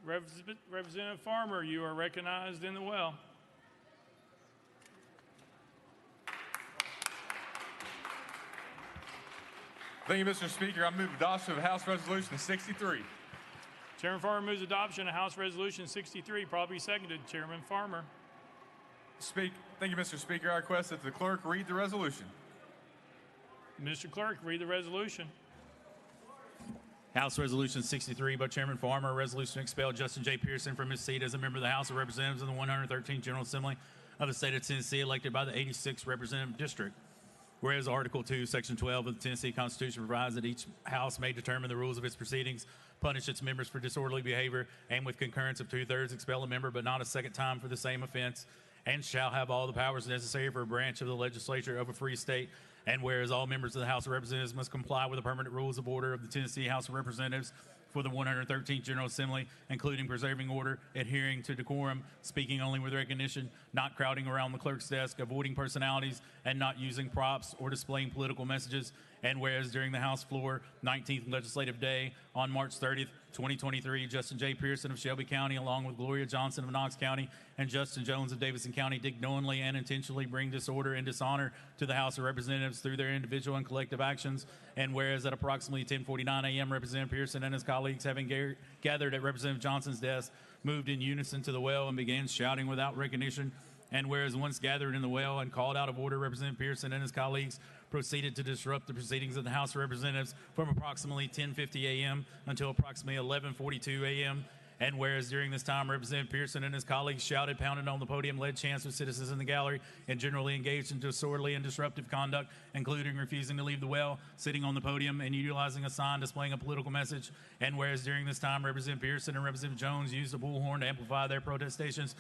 Representative Farmer, you are recognized in the well. Thank you, Mr. Speaker. I move adoption of House Resolution 63. Chairman Farmer moves adoption of House Resolution 63, probably seconded. Chairman Farmer. Thank you, Mr. Speaker. I request that the clerk read the resolution. Mr. Clerk, read the resolution. House Resolution 63 by Chairman Farmer, a resolution to expel Justin J. Pearson from his seat as a member of the House of Representatives in the 113th General Assembly of the state of Tennessee, elected by the 86th Representative District. Whereas Article 2, Section 12 of the Tennessee Constitution provides that each House may determine the rules of its proceedings, punish its members for disorderly behavior, and with concurrence of 2/3 expel a member, but not a second time for the same offense, and shall have all the powers necessary for a branch of the legislature of a free state. And whereas all members of the House of Representatives must comply with the permanent rules of order of the Tennessee House of Representatives for the 113th General Assembly, including preserving order, adhering to decorum, speaking only with recognition, not crowding around the clerk's desk, avoiding personalities, and not using props or displaying political messages. And whereas during the House floor 19th Legislative Day on March 30th, 2023, Justin J. Pearson of Shelby County, along with Gloria Johnson of Knox County and Justin Jones of Davidson County, did knowingly and intentionally bring disorder and dishonor to the House of Representatives through their individual and collective actions. And whereas at approximately 10:49 a.m., Representative Pearson and his colleagues, having gathered at Representative Johnson's desk, moved in unison to the well and began shouting without recognition. And whereas once gathered in the well and called out of order, Representative Pearson and his colleagues proceeded to disrupt the proceedings of the House of Representatives from approximately 10:50 a.m. until approximately 11:42 a.m. And whereas during this time, Representative Pearson and his colleagues shouted, pounded on the podium, led chants with citizens in the gallery, and generally engaged in disorderly and disruptive conduct, including refusing to leave the well, sitting on the podium, and utilizing a sign displaying a political message. And whereas during this time, Representative Pearson and Representative Jones used a bullhorn to amplify their protestations.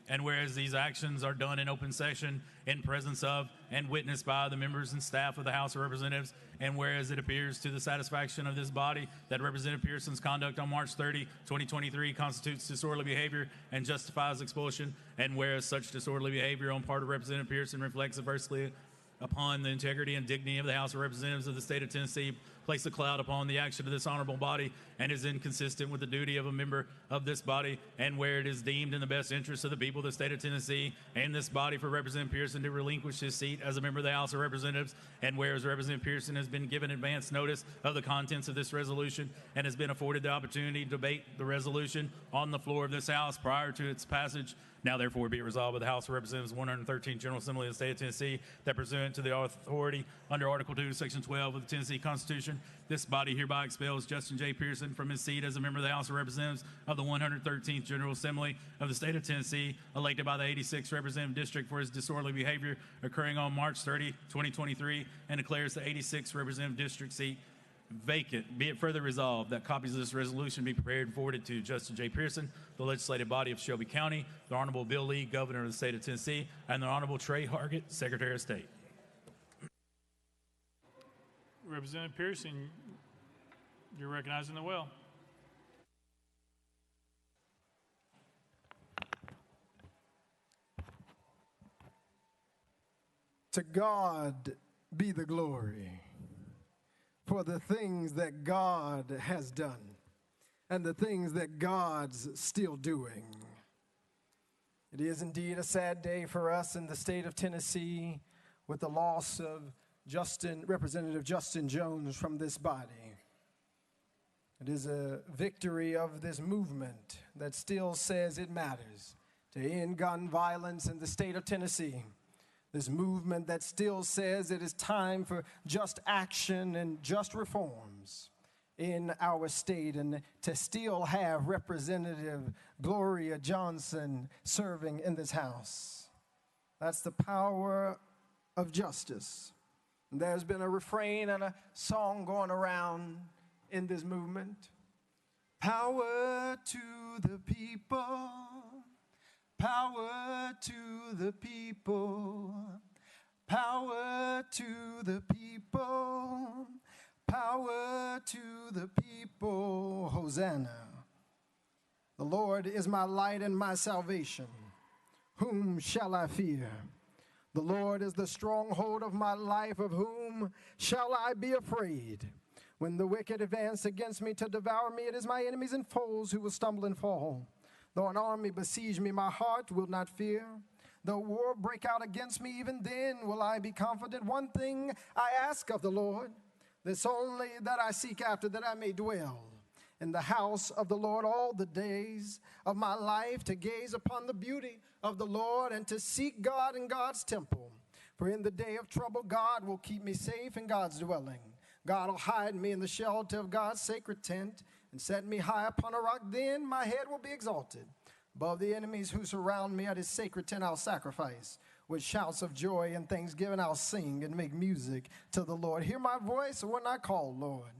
And whereas these actions are done in open session in presence of and witnessed by the members and staff of the House of Representatives, and whereas it appears to the satisfaction of this body that Representative Pearson's conduct on March 30, 2023 constitutes disorderly behavior and justifies expulsion, and whereas such disorderly behavior on part of Representative Pearson reflects adversely upon the integrity and dignity of the House of Representatives of the state of Tennessee, place a cloud upon the action of this honorable body, and is inconsistent with the duty of a member of this body, and where it is deemed in the best interest of the people of the state of Tennessee and this body for Representative Pearson to relinquish his seat as a member of the House of Representatives, and whereas Representative Pearson has been given advance notice of the contents of this resolution and has been afforded the opportunity to debate the resolution on the floor of this House prior to its passage. Now, therefore, be it resolved by the House of Representatives 113th General Assembly of the State of Tennessee that pursuant to the authority under Article 2, Section 12 of the Tennessee Constitution, this body hereby expels Justin J. Pearson from his seat as a member of the House of Representatives of the 113th General Assembly of the State of Tennessee, elected by the 86th Representative District for his disorderly behavior occurring on March 30, 2023, and declares the 86th Representative District seat vacant. Be it further resolved that copies of this resolution be prepared and forwarded to Justin J. Pearson, the legislative body of Shelby County, the Honorable Bill Lee, Governor of the state of Tennessee, and the Honorable Trey Hargett, Secretary of State. Representative Pearson, you're recognized in the well. To God be the glory for the things that God has done and the things that God's still doing. It is indeed a sad day for us in the state of Tennessee with the loss of Representative Justin Jones from this body. It is a victory of this movement that still says it matters to end gun violence in the state of Tennessee. This movement that still says it is time for just action and just reforms in our state, and to still have Representative Gloria Johnson serving in this House. That's the power of justice. There's been a refrain and a song going around in this movement. Power to the people. Power to the people, power to the people, power to the people, Hosanna. The Lord is my light and my salvation. Whom shall I fear? The Lord is the stronghold of my life. Of whom shall I be afraid? When the wicked advance against me to devour me, it is my enemies and foes who will stumble and fall. Though an army besiege me, my heart will not fear. Though war break out against me, even then will I be confident. One thing I ask of the Lord, this only that I seek after, that I may dwell in the house of the Lord all the days of my life, to gaze upon the beauty of the Lord and to seek God in God's temple. For in the day of trouble, God will keep me safe in God's dwelling. God will hide me in the shelter of God's sacred tent and set me high upon a rock. Then my head will be exalted. Above the enemies who surround me at his sacred tent I'll sacrifice. With shouts of joy and thanksgiving I'll sing and make music to the Lord. Hear my voice when I call, Lord.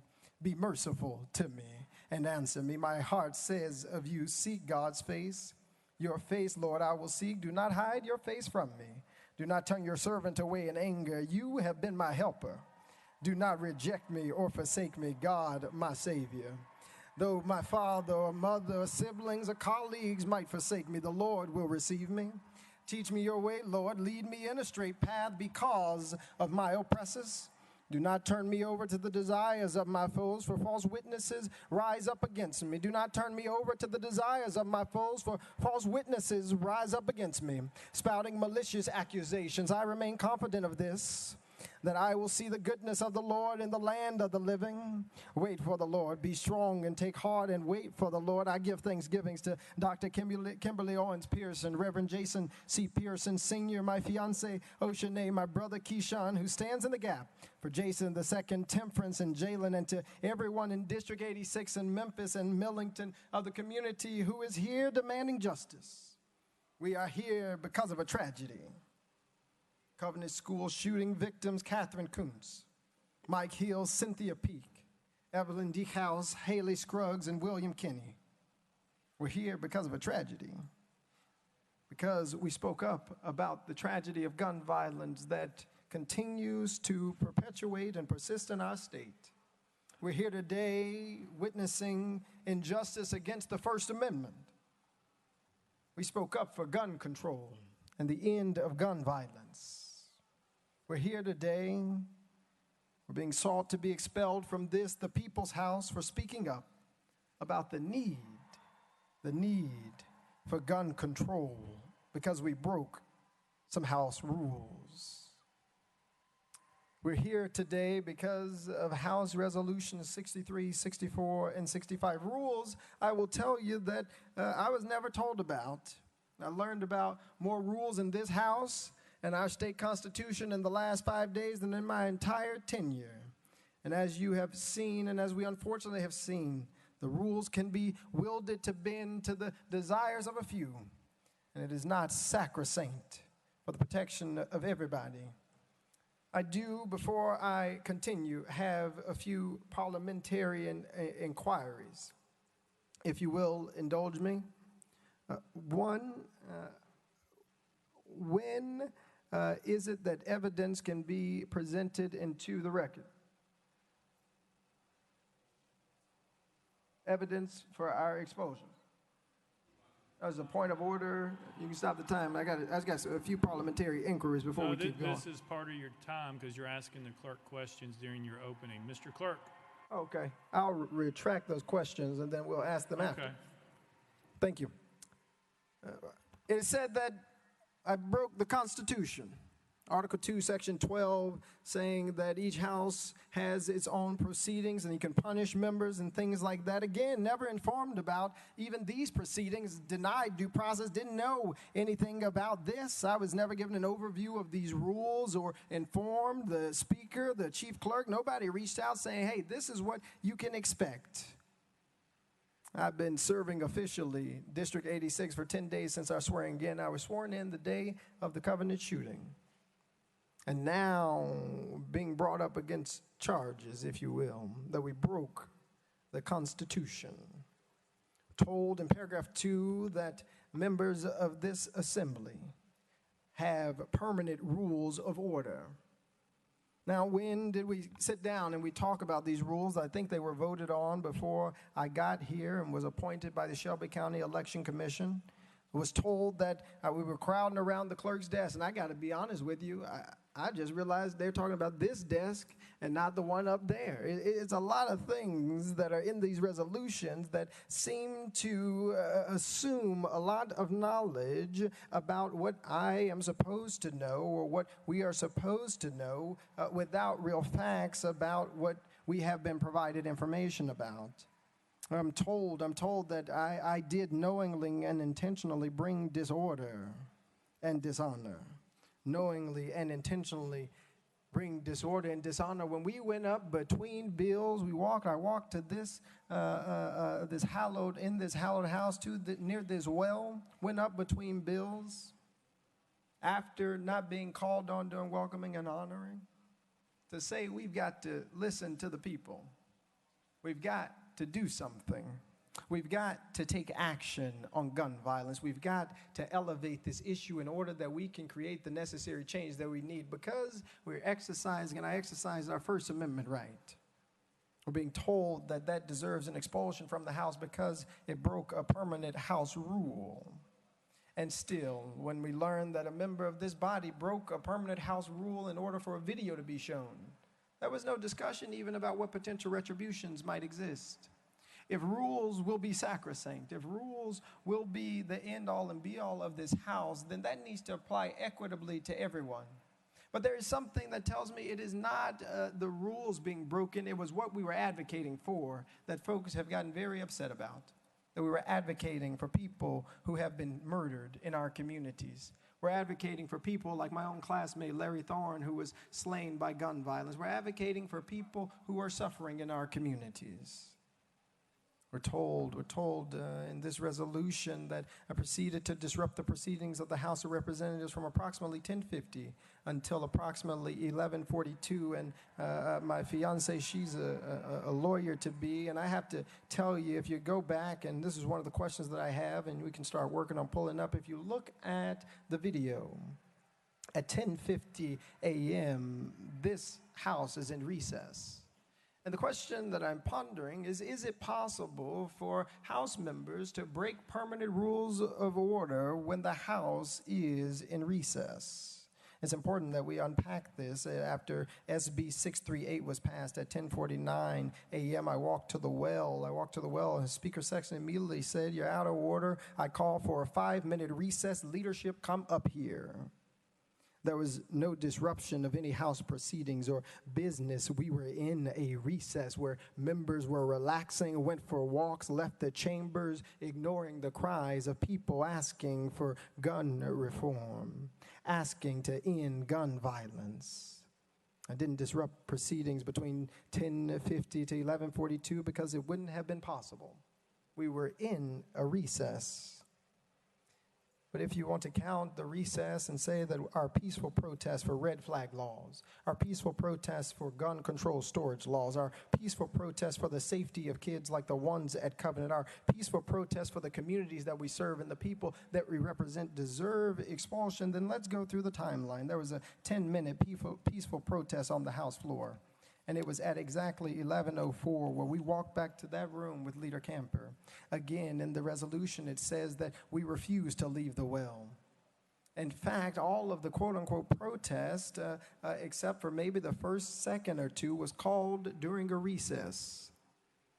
Be merciful to me and answer me. My heart says of you, seek God's face. Your face, Lord, I will seek. Do not hide your face from me. Do not turn your servant away in anger. You have been my helper. Do not reject me or forsake me, God, my Savior. Though my father or mother or siblings or colleagues might forsake me, the Lord will receive me. Teach me your way, Lord. Lead me in a straight path because of my oppressors. Do not turn me over to the desires of my foes, for false witnesses rise up against me. Do not turn me over to the desires of my foes, for false witnesses rise up against me, spouting malicious accusations. I remain confident of this, that I will see the goodness of the Lord in the land of the living. Wait for the Lord. Be strong and take heart and wait for the Lord. I give thanksgivings to Dr. Kimberly Owens Pearson, Reverend Jason C. Pearson Sr., my fiance Oceanae, my brother Keyshawn, who stands in the gap for Jason II, Temperance, and Jalen, and to everyone in District 86 in Memphis and Millington of the community who is here demanding justice. We are here because of a tragedy. Covenant School shooting victims Catherine Kuntz, Mike Hill, Cynthia Peak, Evelyn Deekhouse, Haley Scruggs, and William Kinney. We're here because of a tragedy, because we spoke up about the tragedy of gun violence that continues to perpetuate and persist in our state. We're here today witnessing injustice against the First Amendment. We spoke up for gun control and the end of gun violence. We're here today. We're being sought to be expelled from this, the people's house, for speaking up about the need for gun control because we broke some house rules. We're here today because of House Resolutions 63, 64, and 65. Rules, I will tell you that I was never told about. I learned about more rules in this house and our state constitution in the last 5 days than in my entire tenure. And as you have seen, and as we unfortunately have seen, the rules can be wielded to bend to the desires of a few, and it is not sacrosanct for the protection of everybody. I do, before I continue, have a few parliamentarian inquiries. If you will indulge me. One, when is it that evidence can be presented into the record? Evidence for our expulsion. As a point of order, you can stop the time. I got a few parliamentary inquiries before we keep going. This is part of your time because you're asking the clerk questions during your opening. Mr. Clerk. Okay. I'll retract those questions and then we'll ask them after. Thank you. It is said that I broke the Constitution. Article 2, Section 12, saying that each house has its own proceedings and you can punish members and things like that. Again, never informed about even these proceedings, denied due process, didn't know anything about this. I was never given an overview of these rules or informed the speaker, the chief clerk. Nobody reached out saying, hey, this is what you can expect. I've been serving officially District 86 for 10 days since our swearing in. I was sworn in the day of the Covenant shooting. And now being brought up against charges, if you will, that we broke the Constitution. Told in paragraph 2 that members of this assembly have permanent rules of order. Now, when did we sit down and we talk about these rules? I think they were voted on before I got here and was appointed by the Shelby County Election Commission. I was told that we were crowding around the clerk's desk, and I got to be honest with you, I just realized they're talking about this desk and not the one up there. It's a lot of things that are in these resolutions that seem to assume a lot of knowledge about what I am supposed to know or what we are supposed to know without real facts about what we have been provided information about. I'm told that I did knowingly and intentionally bring disorder and dishonor. Knowingly and intentionally bring disorder and dishonor. When we went up between bills, I walked to this hallowed house near this well, went up between bills after not being called on during welcoming and honoring to say we've got to listen to the people. We've got to do something. We've got to take action on gun violence. We've got to elevate this issue in order that we can create the necessary change that we need because we're exercising, and I exercised our First Amendment right. We're being told that that deserves an expulsion from the House because it broke a permanent House rule. And still, when we learn that a member of this body broke a permanent House rule in order for a video to be shown, there was no discussion even about what potential retributions might exist. If rules will be sacrosanct, if rules will be the end-all and be-all of this House, then that needs to apply equitably to everyone. But there is something that tells me it is not the rules being broken, it was what we were advocating for that folks have gotten very upset about. That we were advocating for people who have been murdered in our communities. We're advocating for people like my own classmate, Larry Thorne, who was slain by gun violence. We're advocating for people who are suffering in our communities. We're told in this resolution that I proceeded to disrupt the proceedings of the House of Representatives from approximately 10:50 until approximately 11:42. And my fiance, she's a lawyer-to-be, and I have to tell you, if you go back, and this is one of the questions that I have, and we can start working on pulling up, if you look at the video, at 10:50 a.m., this House is in recess. And the question that I'm pondering is it possible for House members to break permanent rules of order when the House is in recess? It's important that we unpack this. After SB 638 was passed at 10:49 a.m., I walked to the well, and the speaker section immediately said, "You're out of order. I call for a 5-minute recess. Leadership, come up here." There was no disruption of any House proceedings or business. We were in a recess where members were relaxing, went for walks, left the chambers, ignoring the cries of people asking for gun reform, asking to end gun violence. I didn't disrupt proceedings between 10:50 to 11:42 because it wouldn't have been possible. We were in a recess. But if you want to count the recess and say that our peaceful protests for red flag laws, our peaceful protests for gun control storage laws, our peaceful protests for the safety of kids like the ones at Covenant, our peaceful protests for the communities that we serve and the people that we represent deserve expulsion, then let's go through the timeline. There was a 10-minute peaceful protest on the House floor. And it was at exactly 11:04 where we walked back to that room with Leader Camper. Again, in the resolution, it says that we refuse to leave the well. In fact, all of the quote-unquote protest, except for maybe the first second or two, was called during a recess.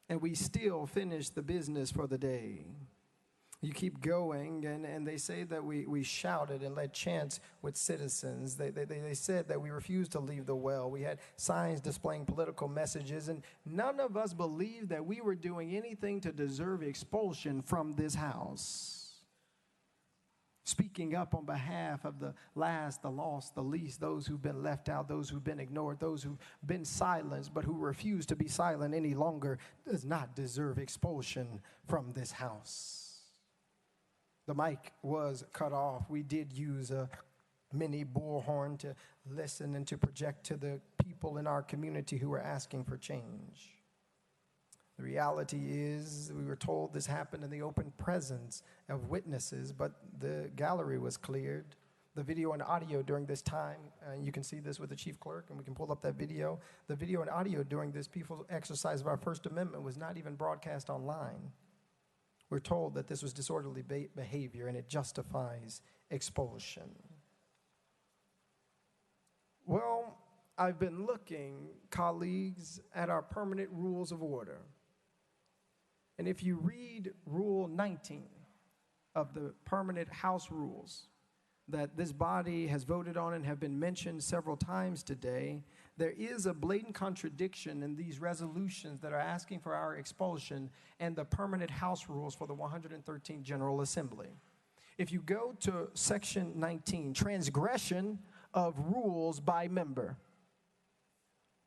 And we still finished the business for the day. You keep going, and they say that we shouted and led chants with citizens. They said that we refused to leave the well. We had signs displaying political messages, and none of us believed that we were doing anything to deserve expulsion from this House. Speaking up on behalf of the last, the lost, the least, those who've been left out, those who've been ignored, those who've been silenced, but who refuse to be silent any longer, does not deserve expulsion from this House. The mic was cut off. We did use a mini bullhorn to listen and to project to the people in our community who were asking for change. The reality is, we were told this happened in the open presence of witnesses, but the gallery was cleared. The video and audio during this time, and you can see this with the chief clerk, and we can pull up that video. The video and audio during this peaceful exercise of our First Amendment was not even broadcast online. We're told that this was disorderly behavior and it justifies expulsion. Well, I've been looking, colleagues, at our permanent rules of order. And if you read Rule 19 of the permanent House rules that this body has voted on and have been mentioned several times today, there is a blatant contradiction in these resolutions that are asking for our expulsion and the permanent House rules for the 113th General Assembly. If you go to section 19, transgression of rules by member.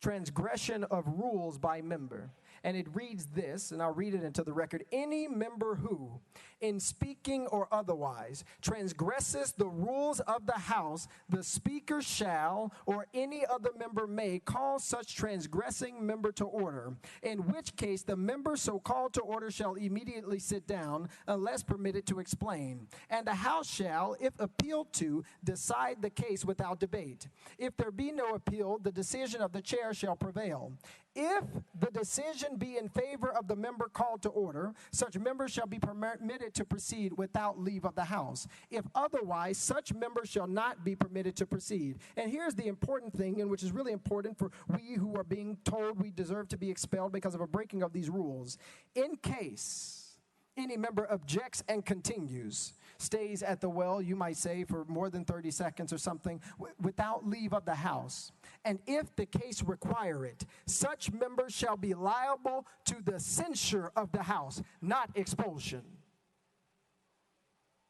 Transgression of rules by member. And it reads this, and I'll read it into the record. Any member who, in speaking or otherwise, transgresses the rules of the House, the Speaker shall, or any other member may, call such transgressing member to order, in which case the member so called to order shall immediately sit down, unless permitted to explain. And the House shall, if appealed to, decide the case without debate. If there be no appeal, the decision of the chair shall prevail. If the decision be in favor of the member called to order, such member shall be permitted to proceed without leave of the House. If otherwise, such member shall not be permitted to proceed. And here's the important thing, and which is really important for we who are being told we deserve to be expelled because of a breaking of these rules. In case any member objects and continues, stays at the well, you might say, for more than 30 seconds or something, without leave of the House. And if the case require it, such member shall be liable to the censure of the House, not expulsion.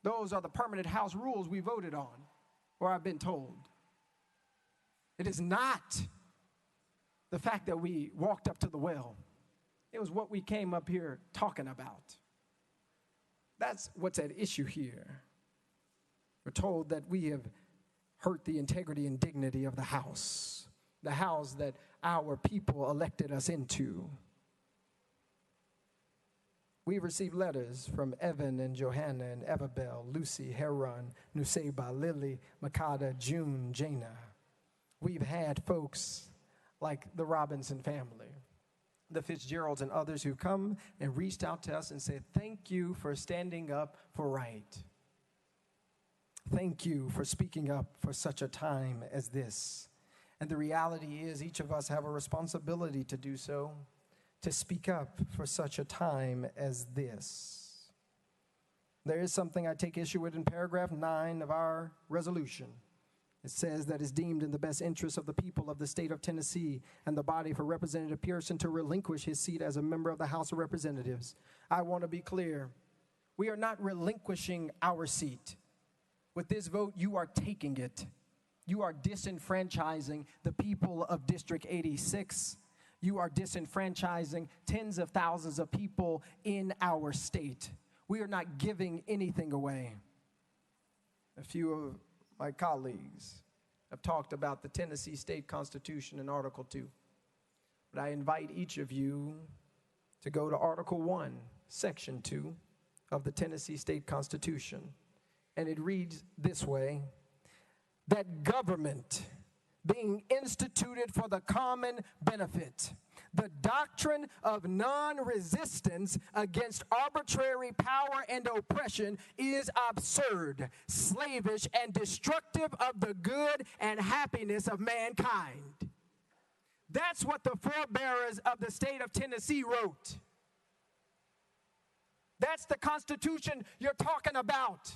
Those are the permanent House rules we voted on, or I've been told. It is not the fact that we walked up to the well. It was what we came up here talking about. That's what's at issue here. We're told that we have hurt the integrity and dignity of the House that our people elected us into. We've received letters from Evan and Johanna and Evabel, Lucy, Heron, Nuseba, Lily, Makada, June, Jana. We've had folks like the Robinson family, the Fitzgeralds and others who come and reached out to us and said, thank you for standing up for right. Thank you for speaking up for such a time as this. And the reality is each of us have a responsibility to do so, to speak up for such a time as this. There is something I take issue with in paragraph 9 of our resolution. It says that it's deemed in the best interest of the people of the state of Tennessee and the body for Representative Pearson to relinquish his seat as a member of the House of Representatives. I want to be clear. We are not relinquishing our seat. With this vote, you are taking it. You are disenfranchising the people of District 86. You are disenfranchising tens of thousands of people in our state. We are not giving anything away. A few of my colleagues have talked about the Tennessee State Constitution in Article 2. But I invite each of you to go to Article 1, Section 2 of the Tennessee State Constitution. And it reads this way, that government being instituted for the common benefit, the doctrine of non-resistance against arbitrary power and oppression is absurd, slavish, and destructive of the good and happiness of mankind. That's what the forebearers of the state of Tennessee wrote. That's the Constitution you're talking about,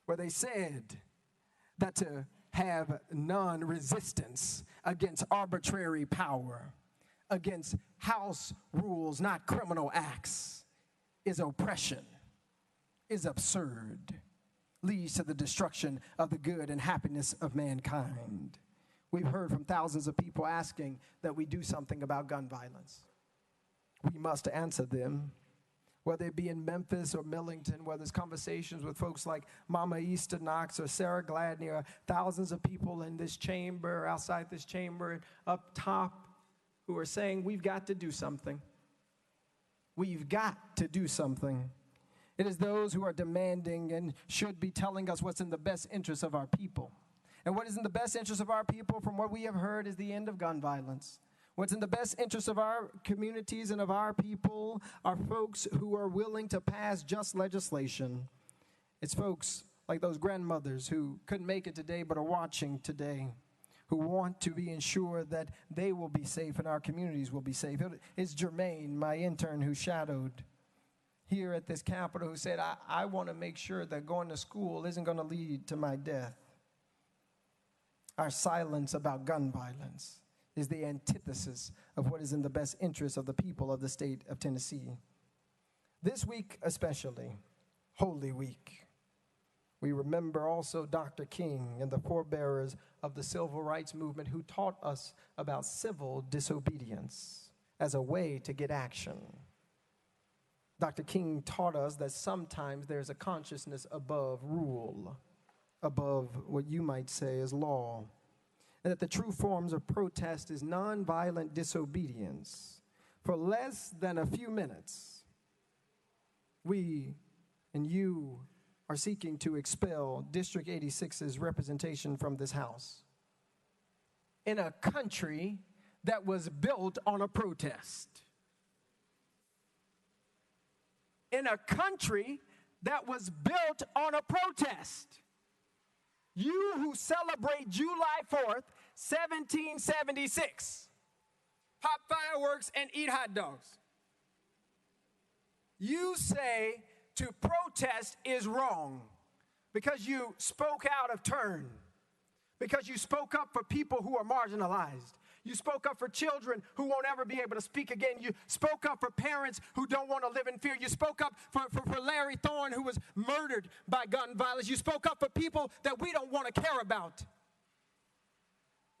where they said that to have non-resistance against arbitrary power, against house rules, not criminal acts, is oppression, is absurd, leads to the destruction of the good and happiness of mankind. We've heard from thousands of people asking that we do something about gun violence. We must answer them. Whether it be in Memphis or Millington, whether it's conversations with folks like Mama Easter Knox or Sarah Gladney, or thousands of people in this chamber, outside this chamber, up top, who are saying, we've got to do something. We've got to do something. It is those who are demanding and should be telling us what's in the best interest of our people. And what is in the best interest of our people, from what we have heard, is the end of gun violence. What's in the best interest of our communities and of our people are folks who are willing to pass just legislation. It's folks like those grandmothers who couldn't make it today but are watching today, who want to be ensured that they will be safe and our communities will be safe. It's Jermaine, my intern who shadowed here at this Capitol, who said, I want to make sure that going to school isn't going to lead to my death. Our silence about gun violence is the antithesis of what is in the best interest of the people of the state of Tennessee. This week especially, Holy Week, we remember also Dr. King and the forebearers of the civil rights movement who taught us about civil disobedience as a way to get action. Dr. King taught us that sometimes there's a consciousness above rule, above what you might say is law, and that the true forms of protest is nonviolent disobedience. For less than a few minutes, we and you are seeking to expel District 86's representation from this House in a country that was built on a protest. In a country that was built on a protest. You who celebrate July 4th, 1776, pop fireworks and eat hot dogs. You say to protest is wrong because you spoke out of turn, because you spoke up for people who are marginalized. You spoke up for children who won't ever be able to speak again. You spoke up for parents who don't want to live in fear. You spoke up for Larry Thorne, who was murdered by gun violence. You spoke up for people that we don't want to care about.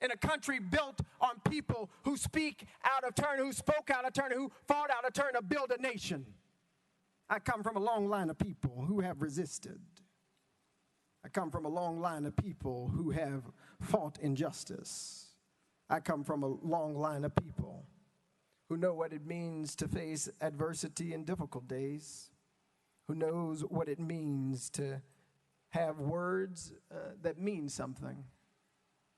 In a country built on people who speak out of turn, who spoke out of turn, who fought out of turn to build a nation. I come from a long line of people who have resisted. I come from a long line of people who have fought injustice. I come from a long line of people who know what it means to face adversity in difficult days, who knows what it means to have words that mean something,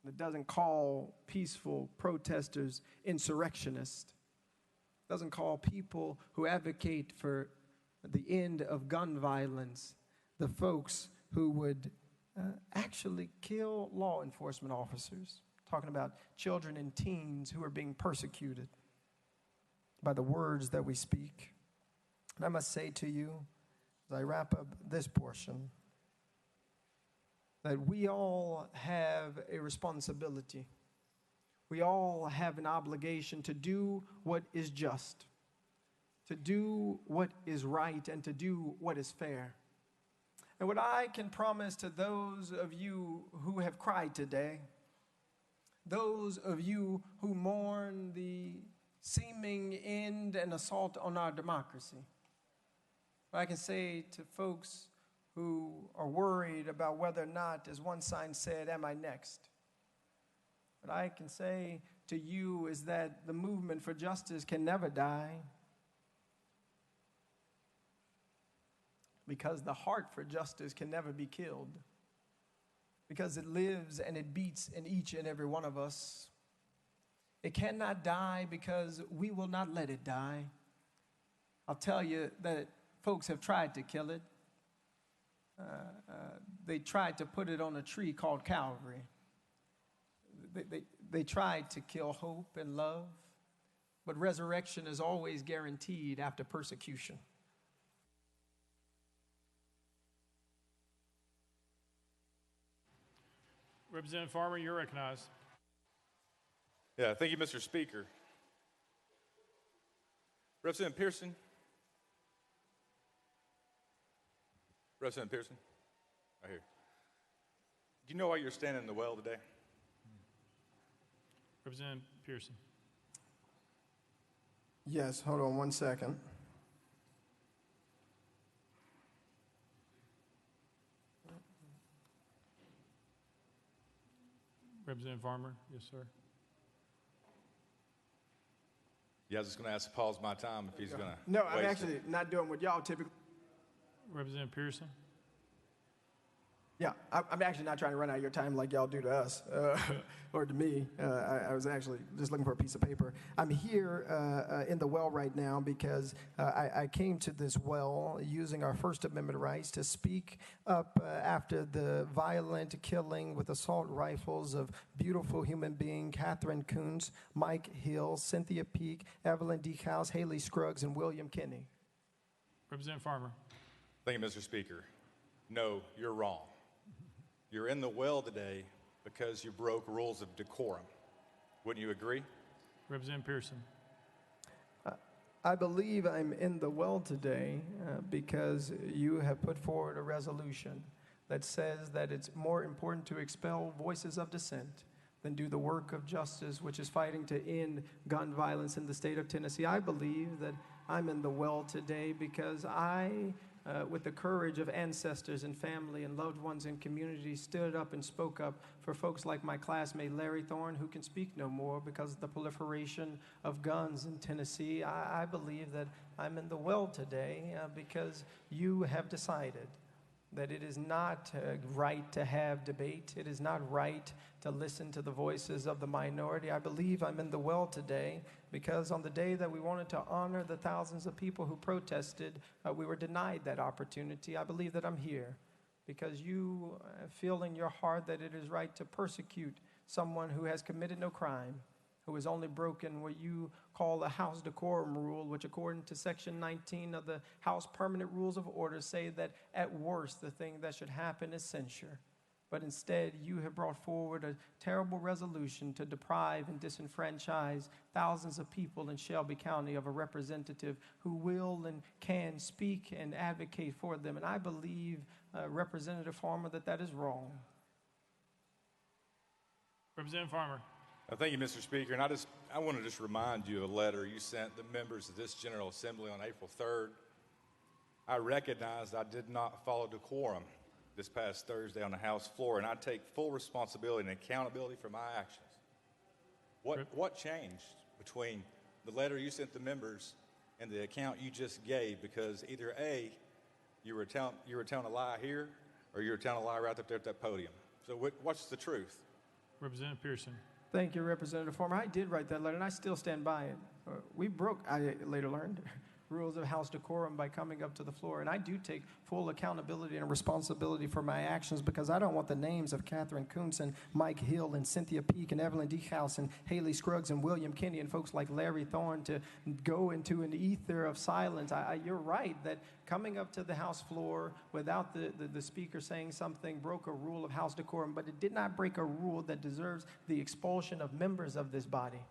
that doesn't call peaceful protesters insurrectionists, doesn't call people who advocate for the end of gun violence the folks who would actually kill law enforcement officers. Talking about children and teens who are being persecuted by the words that we speak. And I must say to you, as I wrap up this portion, that we all have a responsibility. We all have an obligation to do what is just, to do what is right, and to do what is fair. And what I can promise to those of you who have cried today, those of you who mourn the seeming end and assault on our democracy, what I can say to folks who are worried about whether or not, as one sign said, am I next? What I can say to you is that the movement for justice can never die, because the heart for justice can never be killed, because it lives and it beats in each and every one of us. It cannot die because we will not let it die. I'll tell you that folks have tried to kill it. They tried to put it on a tree called Calvary. They tried to kill hope and love, but resurrection is always guaranteed after persecution. Representative Farmer, you're recognized. Yeah, thank you, Mr. Speaker. Representative Pearson. Representative Pearson, right here. Do you know why you're standing in the well today? Representative Pearson. Yes, hold on one second. Representative Farmer, yes, sir. Yeah, I was just going to ask to pause my time if he's going to. No, I'm actually not doing what y'all typically. Representative Pearson. Yeah, I'm actually not trying to run out of your time like y'all do to us or to me. I was actually just looking for a piece of paper. I'm here in the well right now because I came to this well using our First Amendment rights to speak up after the violent killing with assault rifles of beautiful human being Catherine Coons, Mike Hill, Cynthia Peak, Evelyn Deekhouse, Haley Scruggs, and William Kinney. Representative Farmer. Thank you, Mr. Speaker. No, you're wrong. You're in the well today because you broke rules of decorum. Wouldn't you agree? Representative Pearson. I believe I'm in the well today because you have put forward a resolution that says that it's more important to expel voices of dissent than do the work of justice, which is fighting to end gun violence in the state of Tennessee. I believe that I'm in the well today because I, with the courage of ancestors and family and loved ones in community, stood up and spoke up for folks like my classmate Larry Thorne, who can speak no more because of the proliferation of guns in Tennessee. I believe that I'm in the well today because you have decided that it is not right to have debate. It is not right to listen to the voices of the minority. I believe I'm in the well today because on the day that we wanted to honor the thousands of people who protested, we were denied that opportunity. I believe that I'm here because you feel in your heart that it is right to persecute someone who has committed no crime, who has only broken what you call a House decorum rule, which according to Section 19 of the House Permanent Rules of Order say that at worst the thing that should happen is censure. But instead, you have brought forward a terrible resolution to deprive and disenfranchise thousands of people in Shelby County of a representative who will and can speak and advocate for them. And I believe, Representative Farmer, that that is wrong. Representative Farmer. Thank you, Mr. Speaker. And I want to just remind you of a letter you sent the members of this General Assembly on April 3rd. I recognized I did not follow decorum this past Thursday on the House floor, and I take full responsibility and accountability for my actions. What changed between the letter you sent the members and the account you just gave? Because either A, you were telling a lie here, or you were telling a lie right up there at that podium. So what's the truth? Representative Pearson. Thank you, Representative Farmer. I did write that letter, and I still stand by it. We broke, I later learned, rules of House decorum by coming up to the floor, and I do take full accountability and responsibility for my actions because I don't want the names of Catherine Coons and Mike Hill and Cynthia Peak and Evelyn Deekhouse and Haley Scruggs and William Kinney and folks like Larry Thorne to go into an ether of silence. You're right that coming up to the House floor without the speaker saying something broke a rule of House decorum, but it did not break a rule that deserves the expulsion of members of this body.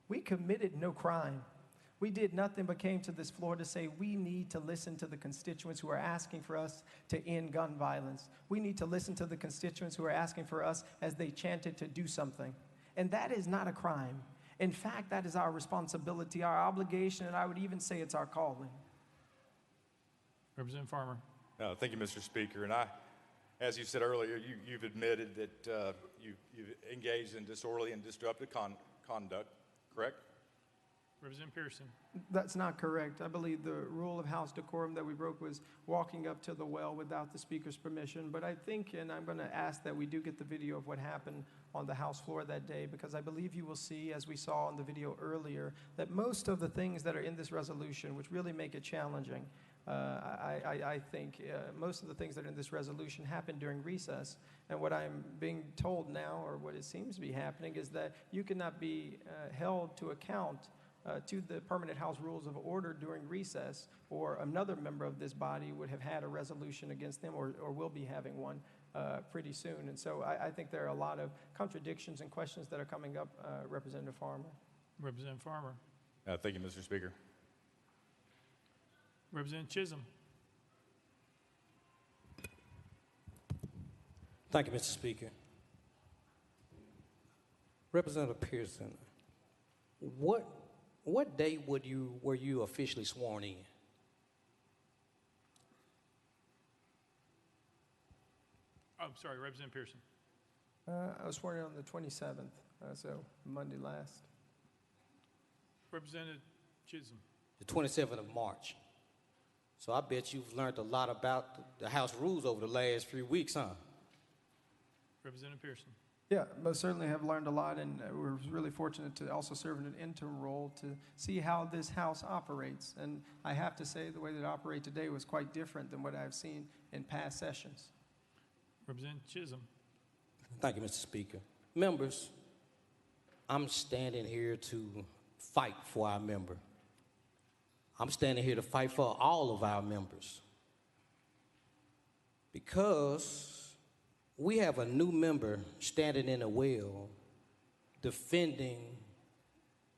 We committed no crime. We did nothing but came to this floor to say we need to listen to the constituents who are asking for us to end gun violence. We need to listen to the constituents who are asking for us as they chanted to do something. And that is not a crime. In fact, that is our responsibility, our obligation, and I would even say it's our calling. Representative Farmer. Thank you, Mr. Speaker. And as you said earlier, you've admitted that you've engaged in disorderly and disruptive conduct, correct? Representative Pearson. That's not correct. I believe the rule of House decorum that we broke was walking up to the well without the speaker's permission. But I think, and I'm going to ask that we do get the video of what happened on the House floor that day, because I believe you will see, as we saw in the video earlier, that most of the things that are in this resolution, which really make it challenging, I think most of the things that are in this resolution happened during recess. And what I'm being told now, or what it seems to be happening, is that you cannot be held to account to the permanent House rules of order during recess, or another member of this body would have had a resolution against them or will be having one pretty soon. And so I think there are a lot of contradictions and questions that are coming up, Representative Farmer. Representative Farmer. Thank you, Mr. Speaker. Representative Chism. Thank you, Mr. Speaker. Representative Pearson, what day were you officially sworn in? Oh, sorry, Representative Pearson. I was sworn in on the 27th, so Monday last. Representative Chism. The 27th of March. So I bet you've learned a lot about the House rules over the last few weeks, huh? Representative Pearson. Yeah, most certainly have learned a lot, and we're really fortunate to also serve in an interim role to see how this house operates. And I have to say, the way that it operated today was quite different than what I've seen in past sessions. Representative Chism. Thank you, Mr. Speaker. Members, I'm standing here to fight for our member. I'm standing here to fight for all of our members. Because we have a new member standing in a well defending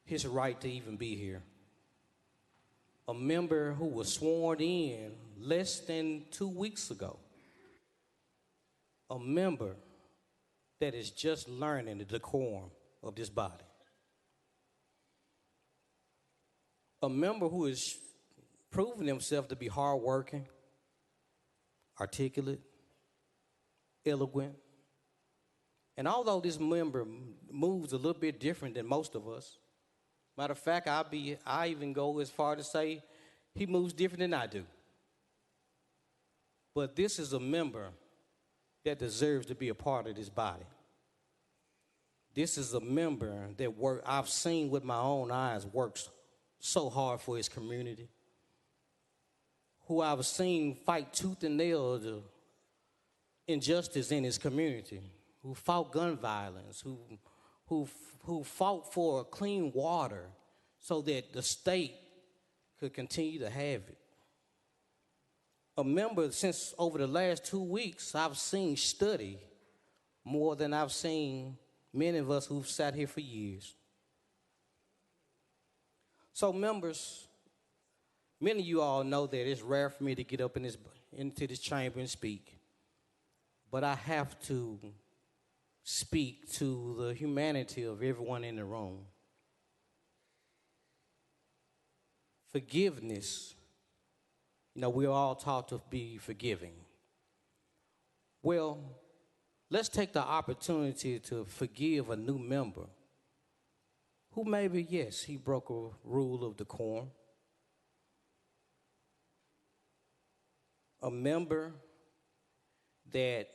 his right to even be here. A member who was sworn in less than 2 weeks ago. A member that is just learning the decorum of this body. A member who is proving himself to be hardworking, articulate, eloquent. And although this member moves a little bit different than most of us, matter of fact, I even go as far to say he moves different than I do. But this is a member that deserves to be a part of this body. This is a member that I've seen with my own eyes works so hard for his community, who I've seen fight tooth and nail the injustice in his community, who fought gun violence, who fought for clean water so that the state could continue to have it. A member since over the last 2 weeks I've seen study more than I've seen many of us who've sat here for years. So members, many of you all know that it's rare for me to get up into this chamber and speak. But I have to speak to the humanity of everyone in the room. Forgiveness. We're all taught to be forgiving. Well, let's take the opportunity to forgive a new member who maybe, yes, he broke a rule of decorum. A member that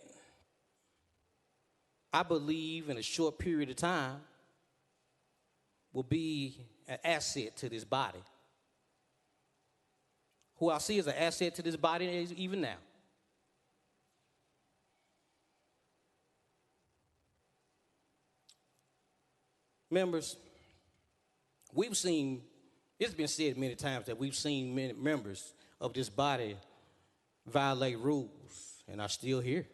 I believe in a short period of time will be an asset to this body. Who I see as an asset to this body even now. Members, it's been said many times that we've seen many members of this body violate rules and are still here,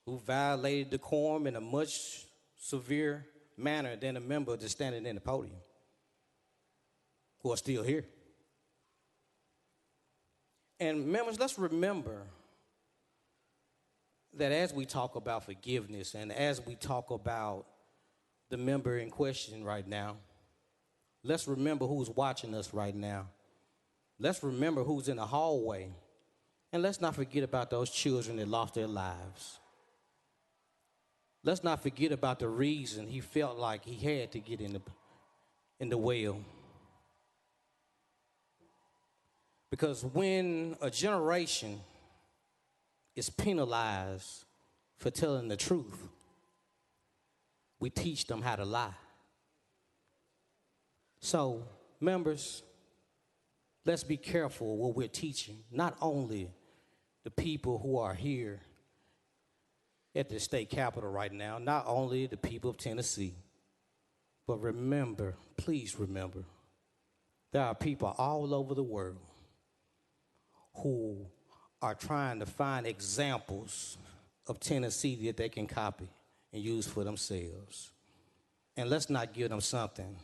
who violated decorum in a much severe manner than a member that's standing in the podium, who are still here. And members, let's remember that as we talk about forgiveness and as we talk about the member in question right now, let's remember who's watching us right now. Let's remember who's in the hallway. And let's not forget about those children that lost their lives. Let's not forget about the reason he felt like he had to get in the well. Because when a generation is penalized for telling the truth, we teach them how to lie. So, members, let's be careful what we're teaching, not only the people who are here at the state capitol right now, not only the people of Tennessee, but remember, please remember, there are people all over the world who are trying to find examples of Tennessee that they can copy and use for themselves. And let's not give them something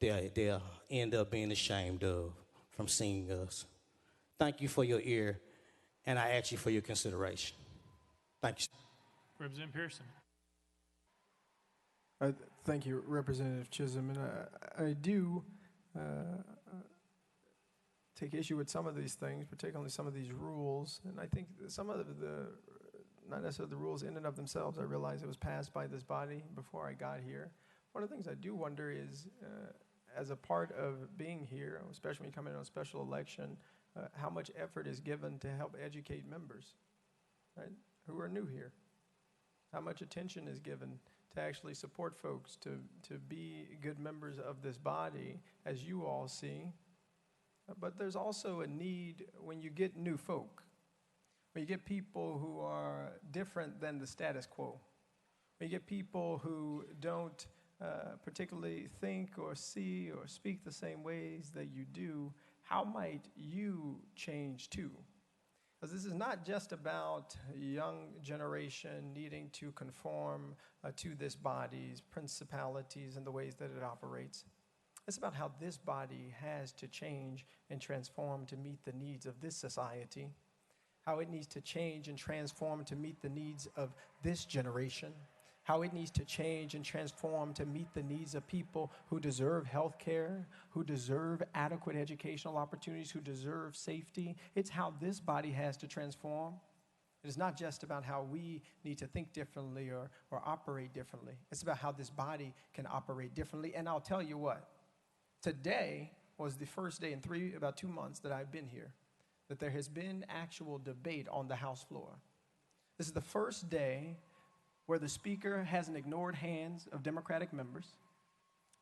they'll end up being ashamed of from seeing us. Thank you for your ear, and I ask you for your consideration. Thank you. Representative Pearson. Thank you, Representative Chism. And I do take issue with some of these things, particularly some of these rules. And I think some of not necessarily the rules in and of themselves, I realize it was passed by this body before I got here. One of the things I do wonder is, as a part of being here, especially when you come in on a special election, how much effort is given to help educate members, right, who are new here. how much attention is given to actually support folks, to be good members of this body, as you all see. But there's also a need when you get new folk, when you get people who are different than the status quo, when you get people who don't particularly think or see or speak the same ways that you do, how might you change too? Because this is not just about a young generation needing to conform to this body's principalities and the ways that it operates. It's about how this body has to change and transform to meet the needs of this society, how it needs to change and transform to meet the needs of this generation, how it needs to change and transform to meet the needs of people who deserve health care, who deserve adequate educational opportunities, who deserve safety. It's how this body has to transform. It is not just about how we need to think differently or operate differently. It's about how this body can operate differently. And I'll tell you what, today was the first day in about 2 months that I've been here that there has been actual debate on the House floor. This is the first day where the Speaker hasn't ignored hands of Democratic members.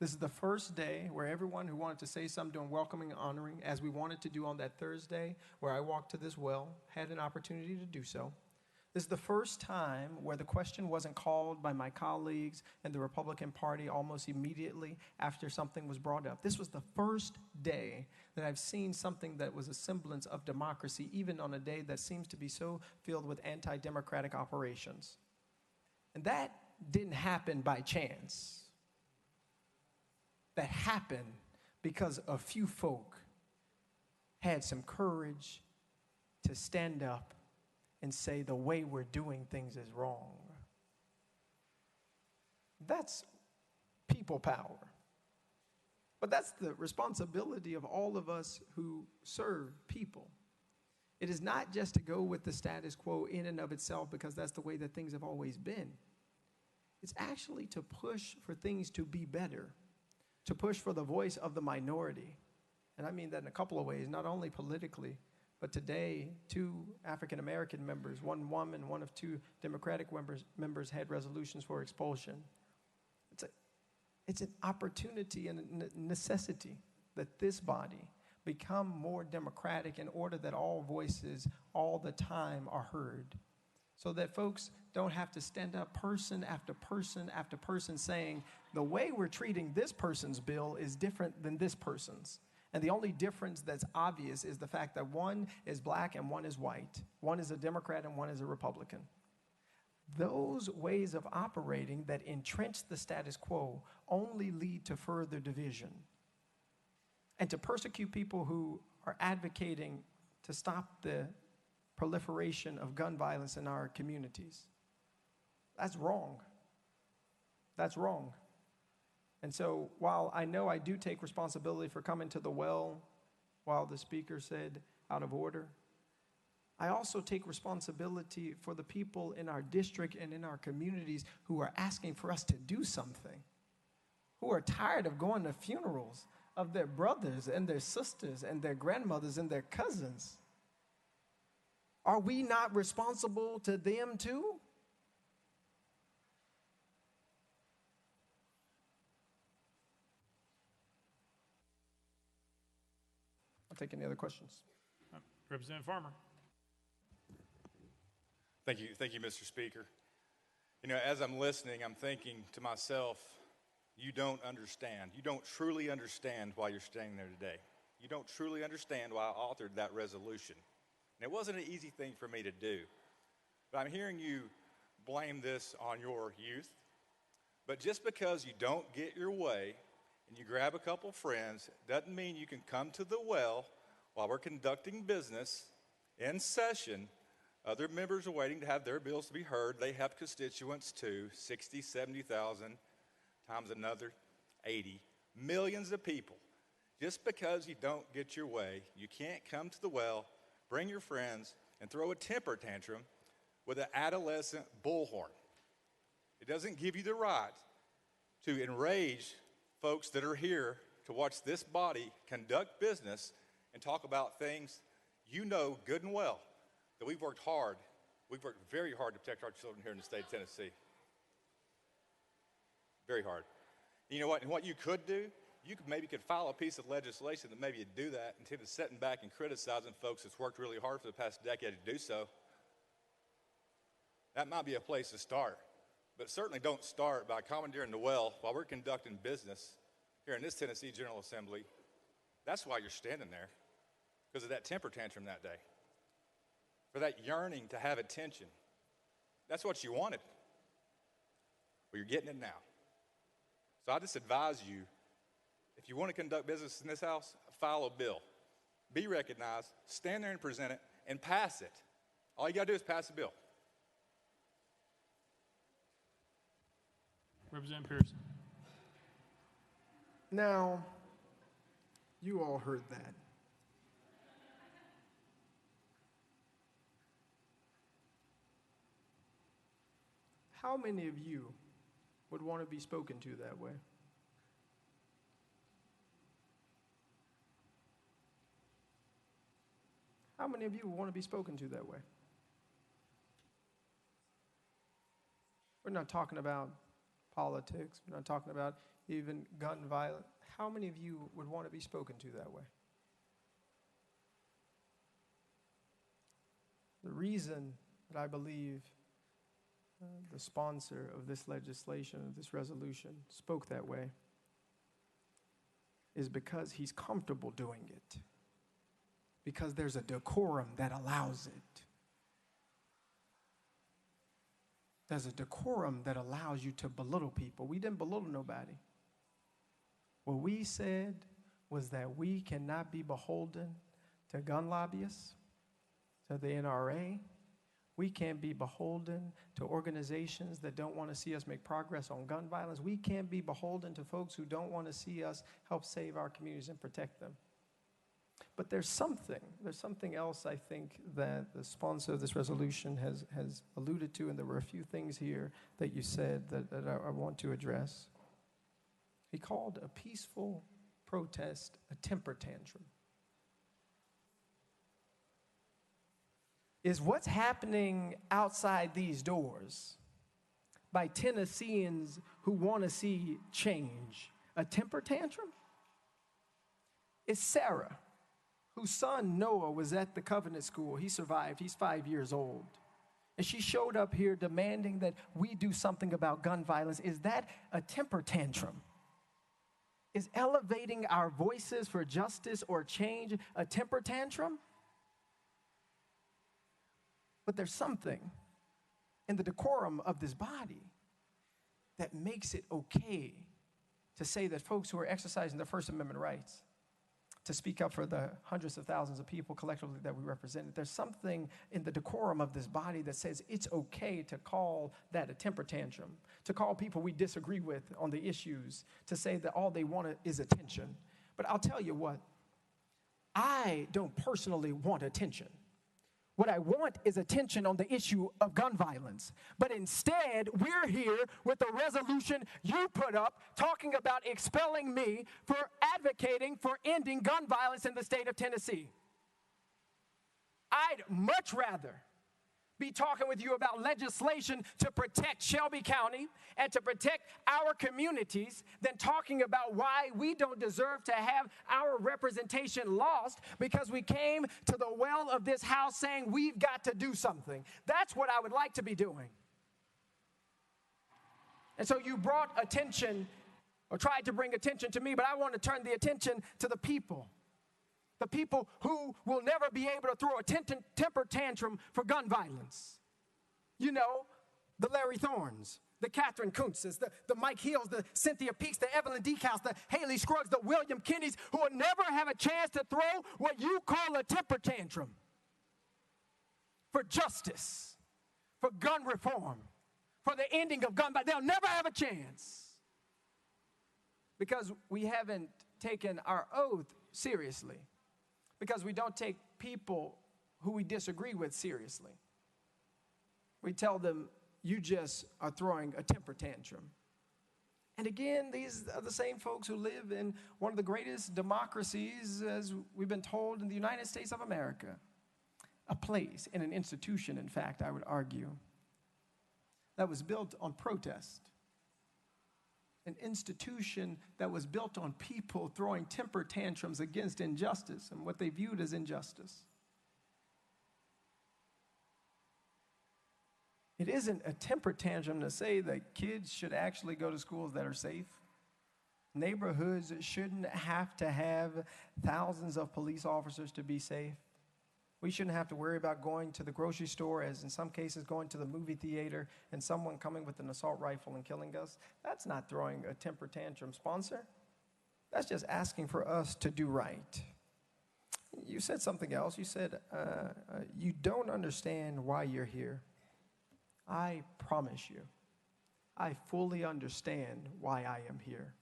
This is the first day where everyone who wanted to say something doing welcoming and honoring, as we wanted to do on that Thursday, where I walked to this well, had an opportunity to do so. This is the first time where the question wasn't called by my colleagues in the Republican Party almost immediately after something was brought up. This was the first day that I've seen something that was a semblance of democracy, even on a day that seems to be so filled with anti-democratic operations. And that didn't happen by chance. That happened because a few folk had some courage to stand up and say the way we're doing things is wrong. That's people power. But that's the responsibility of all of us who serve people. It is not just to go with the status quo in and of itself because that's the way that things have always been. It's actually to push for things to be better, to push for the voice of the minority. And I mean that in a couple of ways, not only politically, but today, 2 African-American members, 1 woman, 1 of 2 Democratic members had resolutions for expulsion. It's an opportunity and a necessity that this body become more democratic in order that all voices all the time are heard, so that folks don't have to stand up person after person after person saying, the way we're treating this person's bill is different than this person's. And the only difference that's obvious is the fact that one is black and one is white. One is a Democrat and one is a Republican. Those ways of operating that entrench the status quo only lead to further division and to persecute people who are advocating to stop the proliferation of gun violence in our communities. That's wrong. That's wrong. And so while I know I do take responsibility for coming to the well while the Speaker said out of order, I also take responsibility for the people in our district and in our communities who are asking for us to do something, who are tired of going to funerals of their brothers and their sisters and their grandmothers and their cousins. Are we not responsible to them too? I'll take any other questions. Representative Farmer. Thank you, Mr. Speaker. You know, as I'm listening, I'm thinking to myself, you don't understand. You don't truly understand why you're standing there today. You don't truly understand why I authored that resolution. And it wasn't an easy thing for me to do. But I'm hearing you blame this on your youth. But just because you don't get your way and you grab a couple friends doesn't mean you can come to the well while we're conducting business in session. Other members are waiting to have their bills to be heard. They have constituents too, 60, 70,000 times another 80. Millions of people. Just because you don't get your way, you can't come to the well, bring your friends, and throw a temper tantrum with an adolescent bullhorn. It doesn't give you the right to enrage folks that are here to watch this body conduct business and talk about things you know good and well that we've worked very hard to protect our children here in the state of Tennessee. Very hard. You know what? And what you could do, you could file a piece of legislation that maybe you'd do that instead of sitting back and criticizing folks that's worked really hard for the past decade to do so. That might be a place to start. But certainly don't start by commandeering the well while we're conducting business here in this Tennessee General Assembly. That's why you're standing there, because of that temper tantrum that day, for that yearning to have attention. That's what you wanted. Well, you're getting it now. So I just advise you, if you want to conduct business in this house, file a bill. Be recognized, stand there and present it, and pass it. All you got to do is pass the bill. Representative Pearson. Now, you all heard that. How many of you would want to be spoken to that way? How many of you would want to be spoken to that way? We're not talking about politics. We're not talking about even gun violence. How many of you would want to be spoken to that way? The reason that I believe the sponsor of this legislation, of this resolution, spoke that way is because he's comfortable doing it. Because there's a decorum that allows it. There's a decorum that allows you to belittle people. We didn't belittle nobody. What we said was that we cannot be beholden to gun lobbyists, to the NRA. We can't be beholden to organizations that don't want to see us make progress on gun violence. We can't be beholden to folks who don't want to see us help save our communities and protect them. But there's something else I think that the sponsor of this resolution has alluded to, and there were a few things here that you said that I want to address. He called a peaceful protest a temper tantrum. Is what's happening outside these doors by Tennesseans who want to see change a temper tantrum? It's Sarah, whose son Noah was at the Covenant School. He survived. He's 5 years old. And she showed up here demanding that we do something about gun violence. Is that a temper tantrum? Is elevating our voices for justice or change a temper tantrum? But there's something in the decorum of this body that makes it okay to say that folks who are exercising their First Amendment rights to speak up for the hundreds of thousands of people collectively that we represent. There's something in the decorum of this body that says it's okay to call that a temper tantrum, to call people we disagree with on the issues, to say that all they want is attention. But I'll tell you what, I don't personally want attention. What I want is attention on the issue of gun violence. But instead, we're here with a resolution you put up talking about expelling me for advocating for ending gun violence in the state of Tennessee. I'd much rather be talking with you about legislation to protect Shelby County and to protect our communities than talking about why we don't deserve to have our representation lost because we came to the well of this house saying we've got to do something. That's what I would like to be doing. And so you brought attention or tried to bring attention to me, but I want to turn the attention to the people. The people who will never be able to throw a temper tantrum for gun violence. You know, the Larry Thorns, the Catherine Kuntzes, the Mike Hills, the Cynthia Peaks, the Evelyn Decaus, the Haley Scruggs, the William Kennedys, who will never have a chance to throw what you call a temper tantrum for justice, for gun reform, for the ending of gun violence. They'll never have a chance because we haven't taken our oath seriously. Because we don't take people who we disagree with seriously. We tell them, you just are throwing a temper tantrum. And again, these are the same folks who live in one of the greatest democracies, as we've been told, in the United States of America. A place and an institution, in fact, I would argue, that was built on protest. an institution that was built on people throwing temper tantrums against injustice and what they viewed as injustice. It isn't a temper tantrum to say that kids should actually go to schools that are safe. Neighborhoods shouldn't have to have thousands of police officers to be safe. We shouldn't have to worry about going to the grocery store, as in some cases going to the movie theater, and someone coming with an assault rifle and killing us. That's not throwing a temper tantrum, sponsor. That's just asking for us to do right. You said something else. You said, you don't understand why you're here. I promise you, I fully understand why I am here.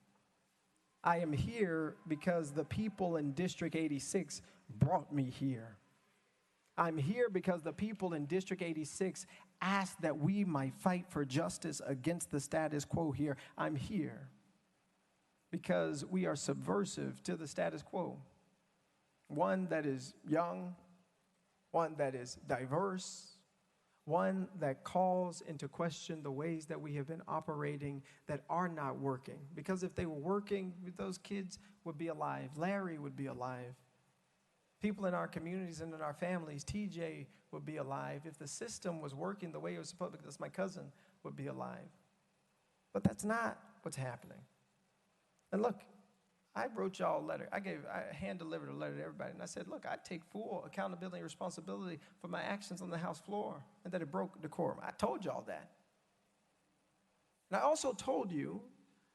I am here because the people in District 86 brought me here. I'm here because the people in District 86 asked that we might fight for justice against the status quo here. I'm here because we are subversive to the status quo. One that is young, one that is diverse, one that calls into question the ways that we have been operating that are not working. Because if they were working, those kids would be alive. Larry would be alive. People in our communities and in our families, TJ would be alive. If the system was working the way it was supposed to, because my cousin would be alive. But that's not what's happening. And look, I wrote y'all a letter. I hand-delivered a letter to everybody, and I said, look, I take full accountability and responsibility for my actions on the House floor and that it broke decorum. I told y'all that. And I also told you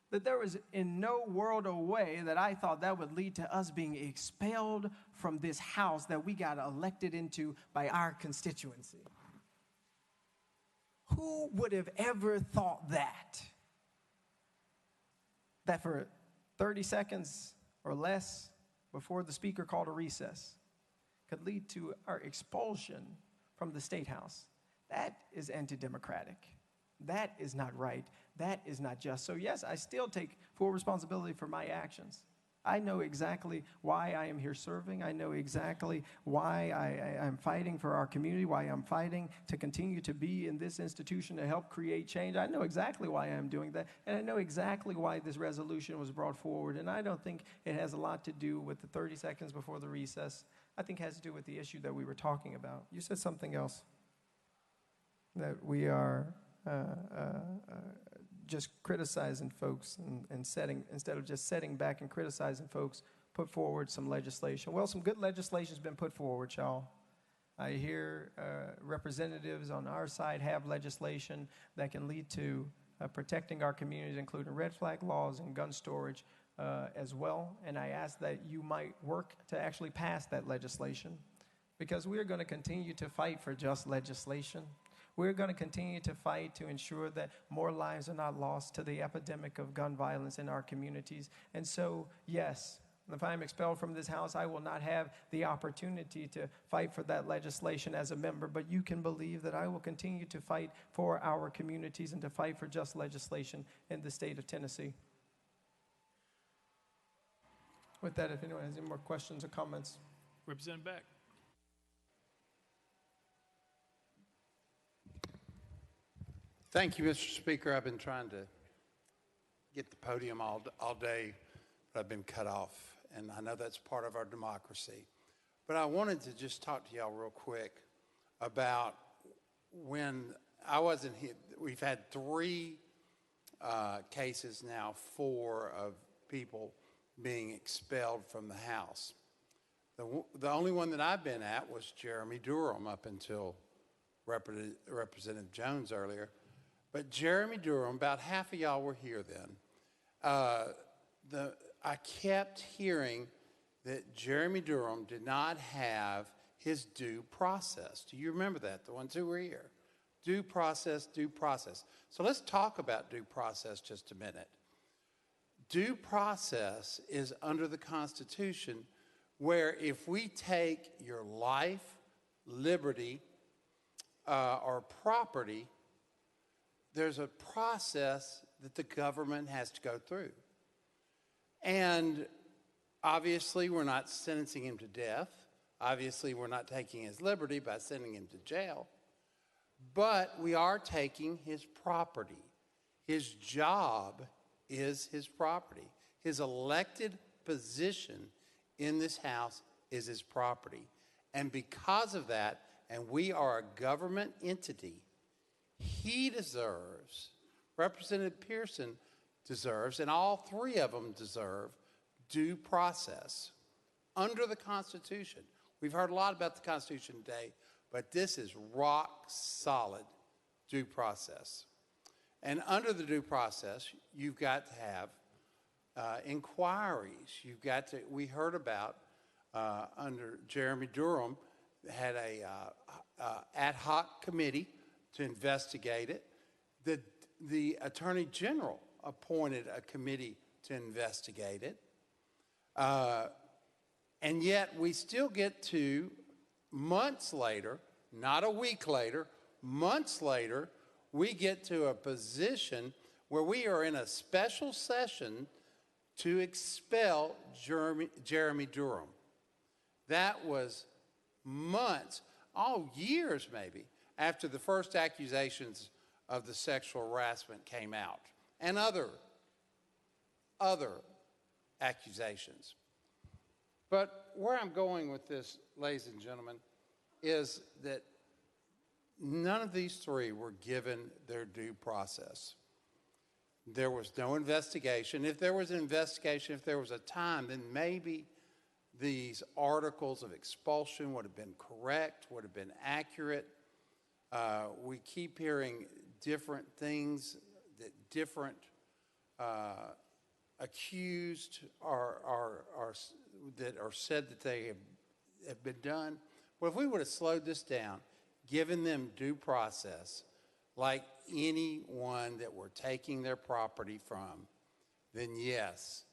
that there was in no world or way that I thought that would lead to us being expelled from this house that we got elected into by our constituency. Who would have ever thought that? That for 30 seconds or less before the speaker called a recess could lead to our expulsion from the State House. That is anti-democratic. That is not right. That is not just. So yes, I still take full responsibility for my actions. I know exactly why I am here serving. I know exactly why I'm fighting for our community, why I'm fighting to continue to be in this institution to help create change. I know exactly why I'm doing that, and I know exactly why this resolution was brought forward, and I don't think it has a lot to do with the 30 seconds before the recess. I think it has to do with the issue that we were talking about. You said something else, that we are just criticizing folks and setting, instead of just setting back and criticizing folks, put forward some legislation. Well, some good legislation has been put forward, y'all. I hear representatives on our side have legislation that can lead to protecting our communities, including red flag laws and gun storage as well. And I ask that you might work to actually pass that legislation, because we are going to continue to fight for just legislation. We're going to continue to fight to ensure that more lives are not lost to the epidemic of gun violence in our communities. And so, yes, if I'm expelled from this house, I will not have the opportunity to fight for that legislation as a member, but you can believe that I will continue to fight for our communities and to fight for just legislation in the state of Tennessee. With that, if anyone has any more questions or comments. Representative Beck. Thank you, Mr. Speaker. I've been trying to get the podium all day, but I've been cut off, and I know that's part of our democracy. But I wanted to just talk to y'all real quick about when I wasn't here. We've had 3 cases now, 4 of people being expelled from the House. The only one that I've been at was Jeremy Durham up until Representative Jones earlier. But Jeremy Durham, about half of y'all were here then. I kept hearing that Jeremy Durham did not have his due process. Do you remember that, the ones who were here? Due process, due process. So let's talk about due process just a minute. Due process is under the Constitution, where if we take your life, liberty, or property, there's a process that the government has to go through. And obviously, we're not sentencing him to death. Obviously, we're not taking his liberty by sending him to jail. But we are taking his property. His job is his property. His elected position in this House is his property. And because of that, and we are a government entity, he deserves, Representative Pearson deserves, and all three of them deserve due process under the Constitution. We've heard a lot about the Constitution today, but this is rock solid due process. And under the due process, you've got to have inquiries. You've got to, we heard about under Jeremy Durham, had a ad hoc committee to investigate it. The Attorney General appointed a committee to investigate it. And yet we still get to, months later, not a week later, months later, we get to a position where we are in a special session to expel Jeremy Durham. That was months, years maybe, after the first accusations of the sexual harassment came out, and other accusations. But where I'm going with this, ladies and gentlemen, is that none of these three were given their due process. There was no investigation. If there was an investigation, if there was a time, then maybe these articles of expulsion would have been correct, would have been accurate. We keep hearing different things that different accused that are said that they have been done. Well, if we would have slowed this down, given them due process, like anyone that we're taking their property from, then yes,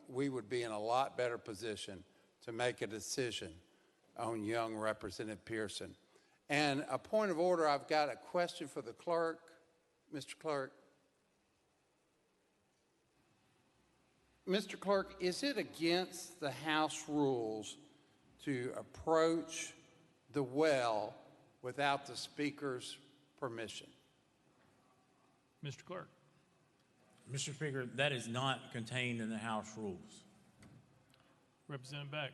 we would be in a lot better position to make a decision on young Representative Pearson. And a point of order, I've got a question for the clerk. Mr. Clerk. Mr. Clerk, is it against the House rules to approach the well without the Speaker's permission? Mr. Clerk. Mr. Speaker, that is not contained in the House rules. Representative Beck.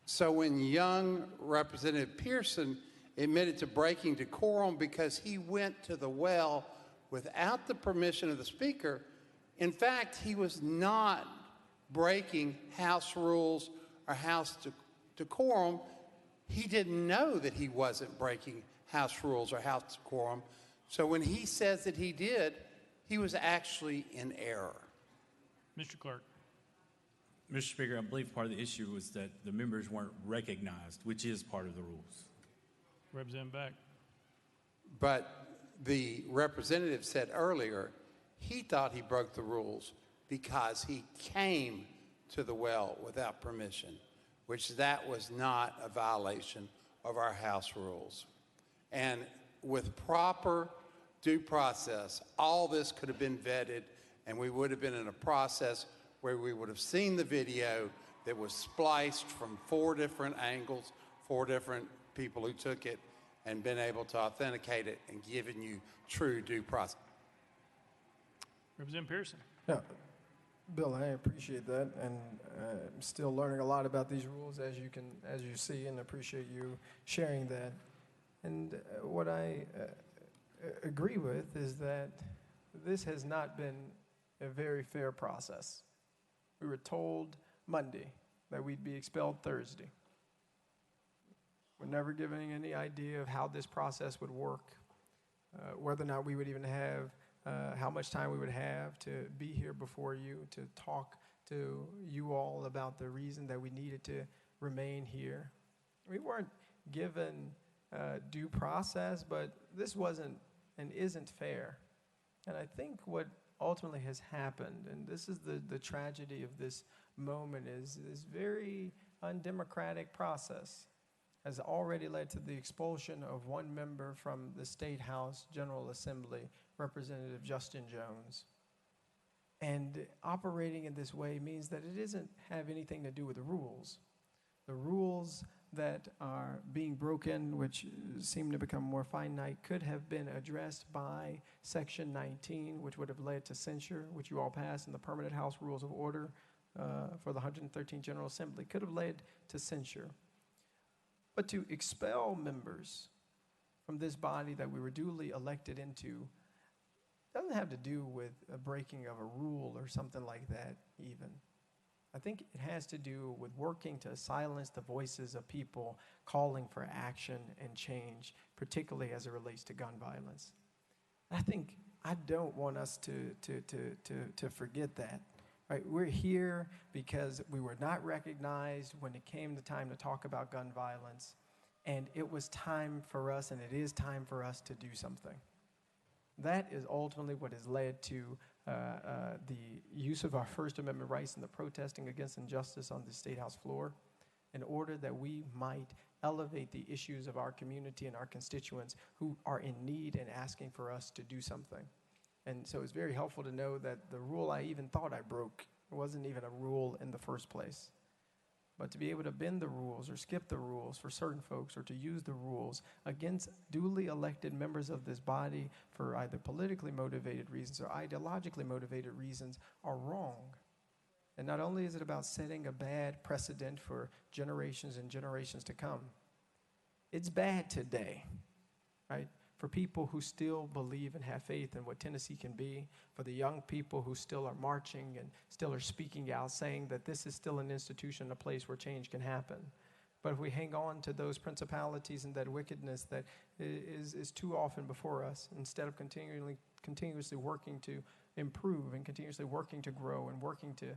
So when young Representative Pearson admitted to breaking decorum because he went to the well without the permission of the Speaker, in fact, he was not breaking House rules or House decorum. He didn't know that he wasn't breaking House rules or House decorum. So when he says that he did, he was actually in error. Mr. Clerk. Mr. Speaker, I believe part of the issue was that the members weren't recognized, which is part of the rules. Representative Beck. But the representative said earlier he thought he broke the rules because he came to the well without permission, which that was not a violation of our House rules. And with proper due process, all this could have been vetted, and we would have been in a process where we would have seen the video that was spliced from 4 different angles, 4 different people who took it, and been able to authenticate it and given you true due process. Representative Pearson. Yeah, Bill, I appreciate that, and I'm still learning a lot about these rules, as you see, and appreciate you sharing that. And what I agree with is that this has not been a very fair process. We were told Monday that we'd be expelled Thursday. We're never given any idea of how this process would work, whether or not we would even have, how much time we would have to be here before you, to talk to you all about the reason that we needed to remain here. We weren't given due process, but this wasn't and isn't fair. And I think what ultimately has happened, and this is the tragedy of this moment, is this very undemocratic process has already led to the expulsion of one member from the State House General Assembly, Representative Justin Jones. And operating in this way means that it doesn't have anything to do with the rules. The rules that are being broken, which seem to become more finite, could have been addressed by Section 19, which would have led to censure, which you all passed in the Permanent House Rules of Order for the 113th General Assembly, could have led to censure. But to expel members from this body that we were duly elected into doesn't have to do with a breaking of a rule or something like that even. I think it has to do with working to silence the voices of people calling for action and change, particularly as it relates to gun violence. I don't want us to forget that. Right? We're here because we were not recognized when it came the time to talk about gun violence, and it was time for us, and it is time for us to do something. That is ultimately what has led to the use of our First Amendment rights and the protesting against injustice on the State House floor in order that we might elevate the issues of our community and our constituents who are in need and asking for us to do something. And so it's very helpful to know that the rule I even thought I broke wasn't even a rule in the first place. But to be able to bend the rules or skip the rules for certain folks or to use the rules against duly elected members of this body for either politically motivated reasons or ideologically motivated reasons are wrong. And not only is it about setting a bad precedent for generations and generations to come, it's bad today, right? For people who still believe and have faith in what Tennessee can be, for the young people who still are marching and still are speaking out, saying that this is still an institution, a place where change can happen. But if we hang on to those principalities and that wickedness that is too often before us, instead of continuously working to improve and continuously working to grow and working to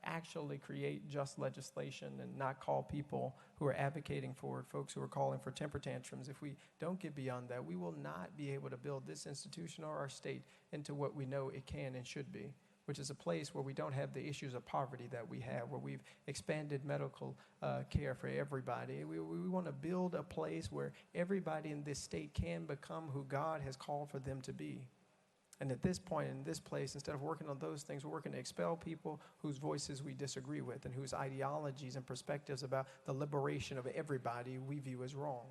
actually create just legislation and not call people who are advocating for it, folks who are calling for temper tantrums. If we don't get beyond that, we will not be able to build this institution or our state into what we know it can and should be, which is a place where we don't have the issues of poverty that we have, where we've expanded medical care for everybody. We want to build a place where everybody in this state can become who God has called for them to be. And at this point, in this place, instead of working on those things, we're working to expel people whose voices we disagree with and whose ideologies and perspectives about the liberation of everybody we view as wrong.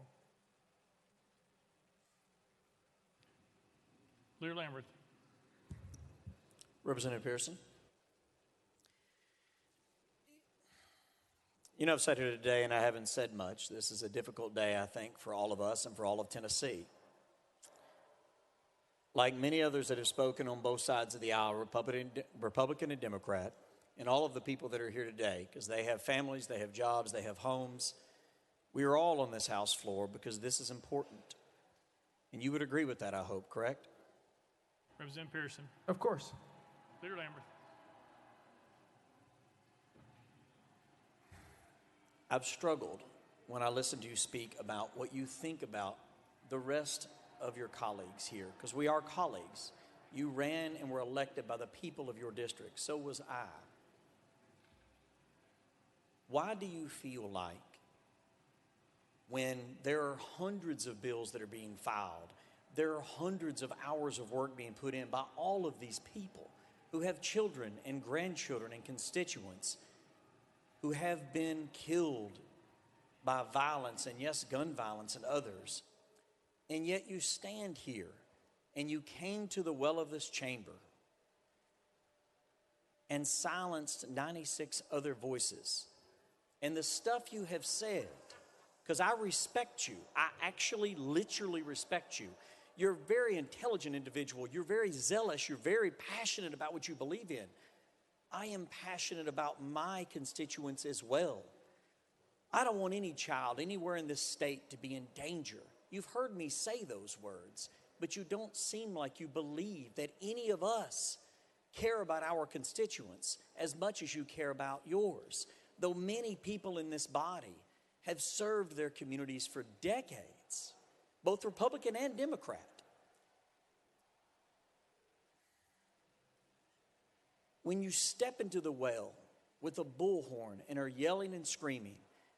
Lear Lamberth. Representative Pearson. You know, I've sat here today and I haven't said much. This is a difficult day, I think, for all of us and for all of Tennessee. Like many others that have spoken on both sides of the aisle, Republican and Democrat, and all of the people that are here today, because they have families, they have jobs, they have homes. We are all on this House floor because this is important. And you would agree with that, I hope, correct? Representative Pearson. Of course. Leader Lamberth. I've struggled when I listen to you speak about what you think about the rest of your colleagues here, because we are colleagues. You ran and were elected by the people of your district. So was I. Why do you feel like when there are hundreds of bills that are being filed, there are hundreds of hours of work being put in by all of these people who have children and grandchildren and constituents who have been killed by violence and, yes, gun violence and others, and yet you stand here and you came to the well of this chamber and silenced 96 other voices. And the stuff you have said, because I respect you, I actually literally respect you. You're a very intelligent individual. You're very zealous. You're very passionate about what you believe in. I am passionate about my constituents as well. I don't want any child anywhere in this state to be in danger. You've heard me say those words, but you don't seem like you believe that any of us care about our constituents as much as you care about yours. Though many people in this body have served their communities for decades, both Republican and Democrat. When you step into the well with a bullhorn and are yelling and screaming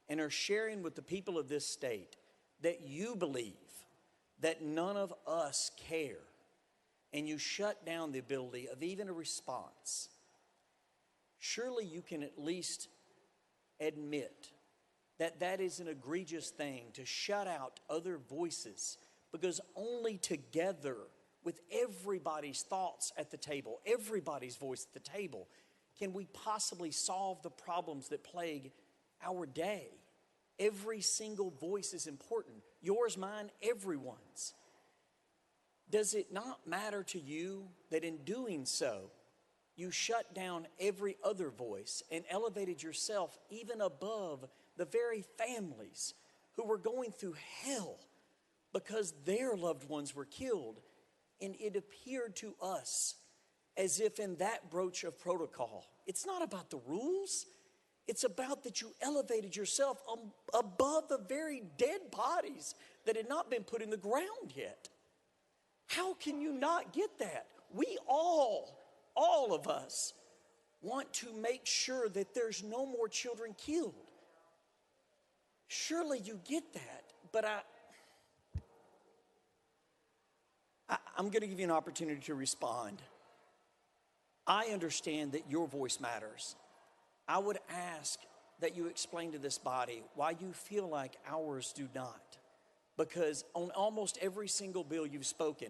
and are sharing with the people of this state that you believe that none of us care, and you shut down the ability of even a response, surely you can at least admit that is an egregious thing to shut out other voices, because only together with everybody's thoughts at the table, everybody's voice at the table, can we possibly solve the problems that plague our day. Every single voice is important. Yours, mine, everyone's. Does it not matter to you that in doing so, you shut down every other voice and elevated yourself even above the very families who were going through hell because their loved ones were killed? And it appeared to us as if in that broach of protocol, it's not about the rules. It's about that you elevated yourself above the very dead bodies that had not been put in the ground yet. How can you not get that? We all of us, want to make sure that there's no more children killed. Surely you get that, but I'm going to give you an opportunity to respond. I understand that your voice matters. I would ask that you explain to this body why you feel like ours do not. Because on almost every single bill you've spoken,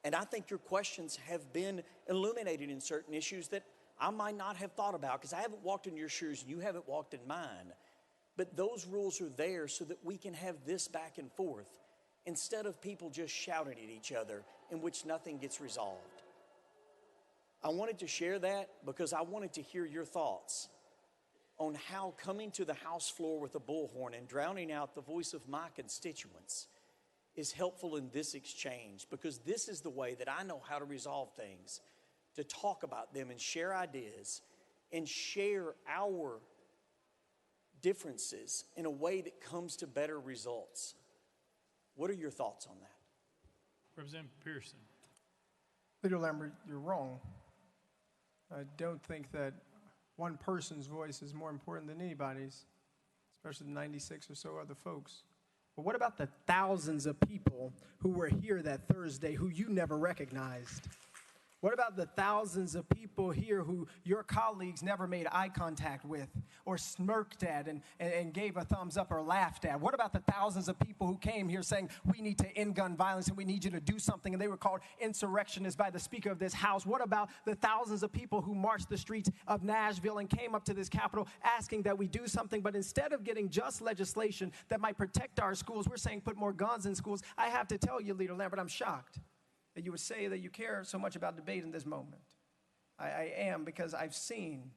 and I think your questions have been illuminated in certain issues that I might not have thought about because I haven't walked in your shoes and you haven't walked in mine. But those rules are there so that we can have this back and forth instead of people just shouting at each other in which nothing gets resolved. I wanted to share that because I wanted to hear your thoughts on how coming to the House floor with a bullhorn and drowning out the voice of my constituents is helpful in this exchange, because this is the way that I know how to resolve things, to talk about them and share ideas and share our differences in a way that comes to better results. What are your thoughts on that? Representative Pearson. Leader Lambert, you're wrong. I don't think that one person's voice is more important than anybody's, especially the 96 or so other folks. But what about the thousands of people who were here that Thursday who you never recognized? What about the thousands of people here who your colleagues never made eye contact with or smirked at and gave a thumbs up or laughed at? What about the thousands of people who came here saying, we need to end gun violence and we need you to do something, and they were called insurrectionists by the Speaker of this House? What about the thousands of people who marched the streets of Nashville and came up to this Capitol asking that we do something, but instead of getting just legislation that might protect our schools, we're saying put more guns in schools? I have to tell you, Leader Lambert, I'm shocked that you would say that you care so much about debate in this moment. I am, because I've seen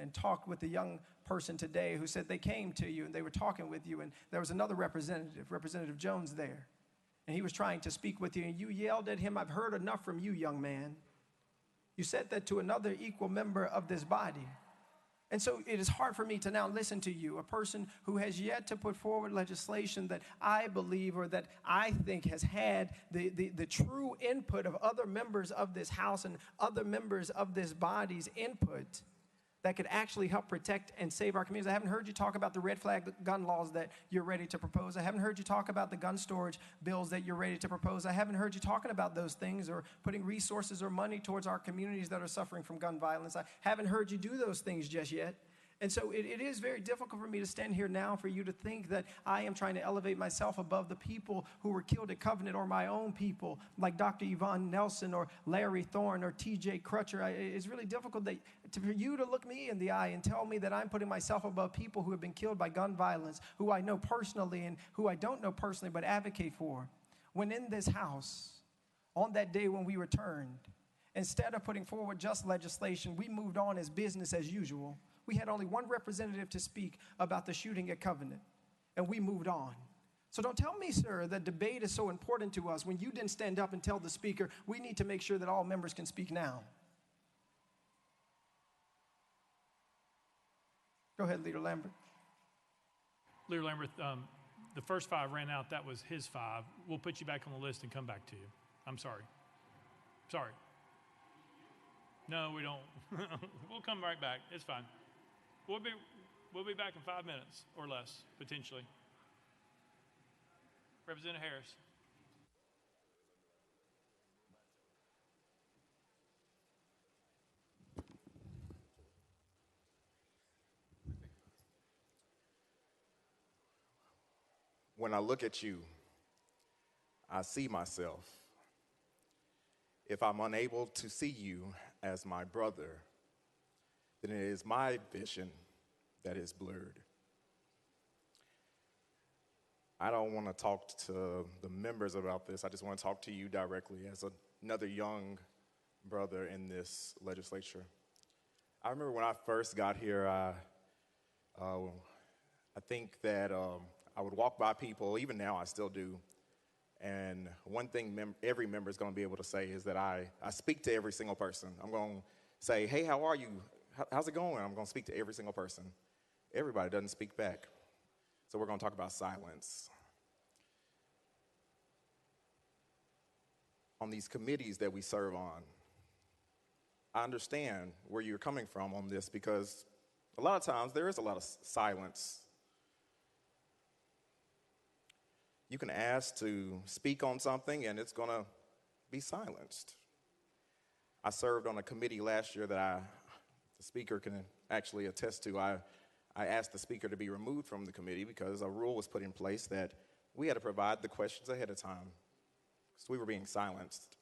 and talked with a young person today who said they came to you and they were talking with you, and there was another representative, Representative Jones, there, and he was trying to speak with you, and you yelled at him, "I've heard enough from you, young man." You said that to another equal member of this body. And so it is hard for me to now listen to you, a person who has yet to put forward legislation that I believe or that I think has had the true input of other members of this House and other members of this body's input that could actually help protect and save our communities. I haven't heard you talk about the red flag gun laws that you're ready to propose. I haven't heard you talk about the gun storage bills that you're ready to propose. I haven't heard you talking about those things or putting resources or money towards our communities that are suffering from gun violence. I haven't heard you do those things just yet. And so it is very difficult for me to stand here now for you to think that I am trying to elevate myself above the people who were killed at Covenant or my own people, like Dr. Yvonne Nelson or Larry Thorne or T.J. Crutcher. It's really difficult for you to look me in the eye and tell me that I'm putting myself above people who have been killed by gun violence, who I know personally and who I don't know personally but advocate for. When in this House, on that day when we returned, instead of putting forward just legislation, we moved on as business as usual. We had only one representative to speak about the shooting at Covenant, and we moved on. So don't tell me, sir, that debate is so important to us when you didn't stand up and tell the Speaker we need to make sure that all members can speak now. Go ahead, Leader Lambert. Leader Lamberth, the first 5 ran out. That was his 5. We'll put you back on the list and come back to you. I'm sorry. Sorry. No, we don't. We'll come right back. It's fine. We'll be back in 5 minutes or less, potentially. Representative Harris. when I look at you, I see myself. If I'm unable to see you as my brother, then it is my vision that is blurred. I don't want to talk to the members about this. I just want to talk to you directly as another young brother in this legislature. I remember when I first got here, I think that I would walk by people, even now I still do, and one thing every member is going to be able to say is that I speak to every single person. I'm going to say, hey, how are you? How's it going? I'm going to speak to every single person. Everybody doesn't speak back. So we're going to talk about silence. On these committees that we serve on, I understand where you're coming from on this because a lot of times there is a lot of silence. You can ask to speak on something and it's going to be silenced. I served on a committee last year that the speaker can actually attest to. I asked the speaker to be removed from the committee because a rule was put in place that we had to provide the questions ahead of time because we were being silenced.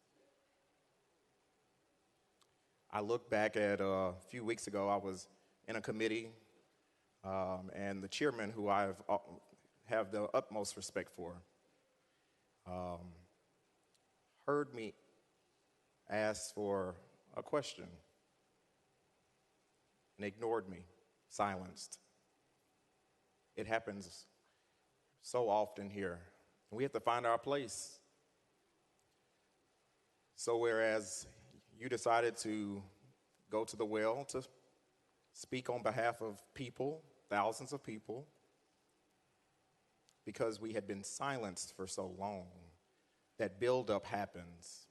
I look back at a few weeks ago, I was in a committee and the chairman, who I have the utmost respect for, heard me ask for a question and ignored me, silenced. It happens so often here. We have to find our place. So whereas you decided to go to the well to speak on behalf of people, thousands of people, because we had been silenced for so long, that buildup happens.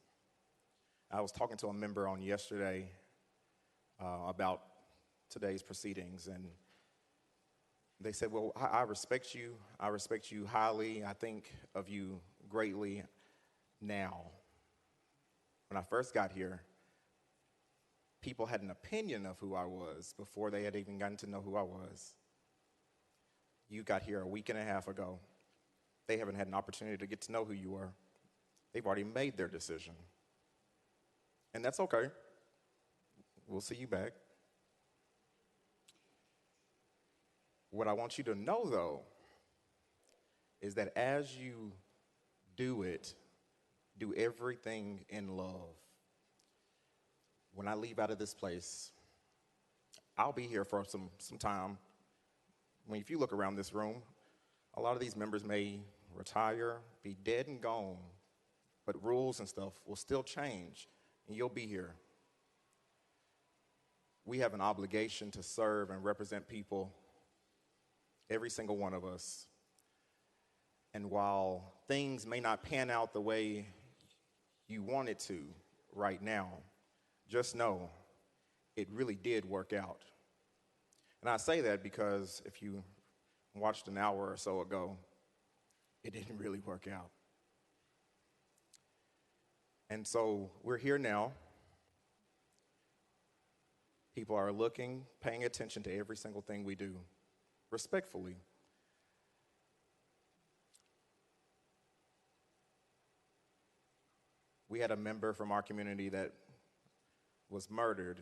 I was talking to a member on yesterday about today's proceedings, and they said, well, I respect you. I respect you highly. I think of you greatly now. When I first got here, people had an opinion of who I was before they had even gotten to know who I was. You got here a week and a half ago. They haven't had an opportunity to get to know who you are. They've already made their decision. And that's okay. We'll see you back. What I want you to know, though, is that as you do it, do everything in love. When I leave out of this place, I'll be here for some time. I mean, if you look around this room, a lot of these members may retire, be dead and gone, but rules and stuff will still change, and you'll be here. We have an obligation to serve and represent people, every single one of us. And while things may not pan out the way you want it to right now, just know it really did work out. And I say that because if you watched an hour or so ago, it didn't really work out. And so we're here now. People are looking, paying attention to every single thing we do, respectfully. We had a member from our community that was murdered,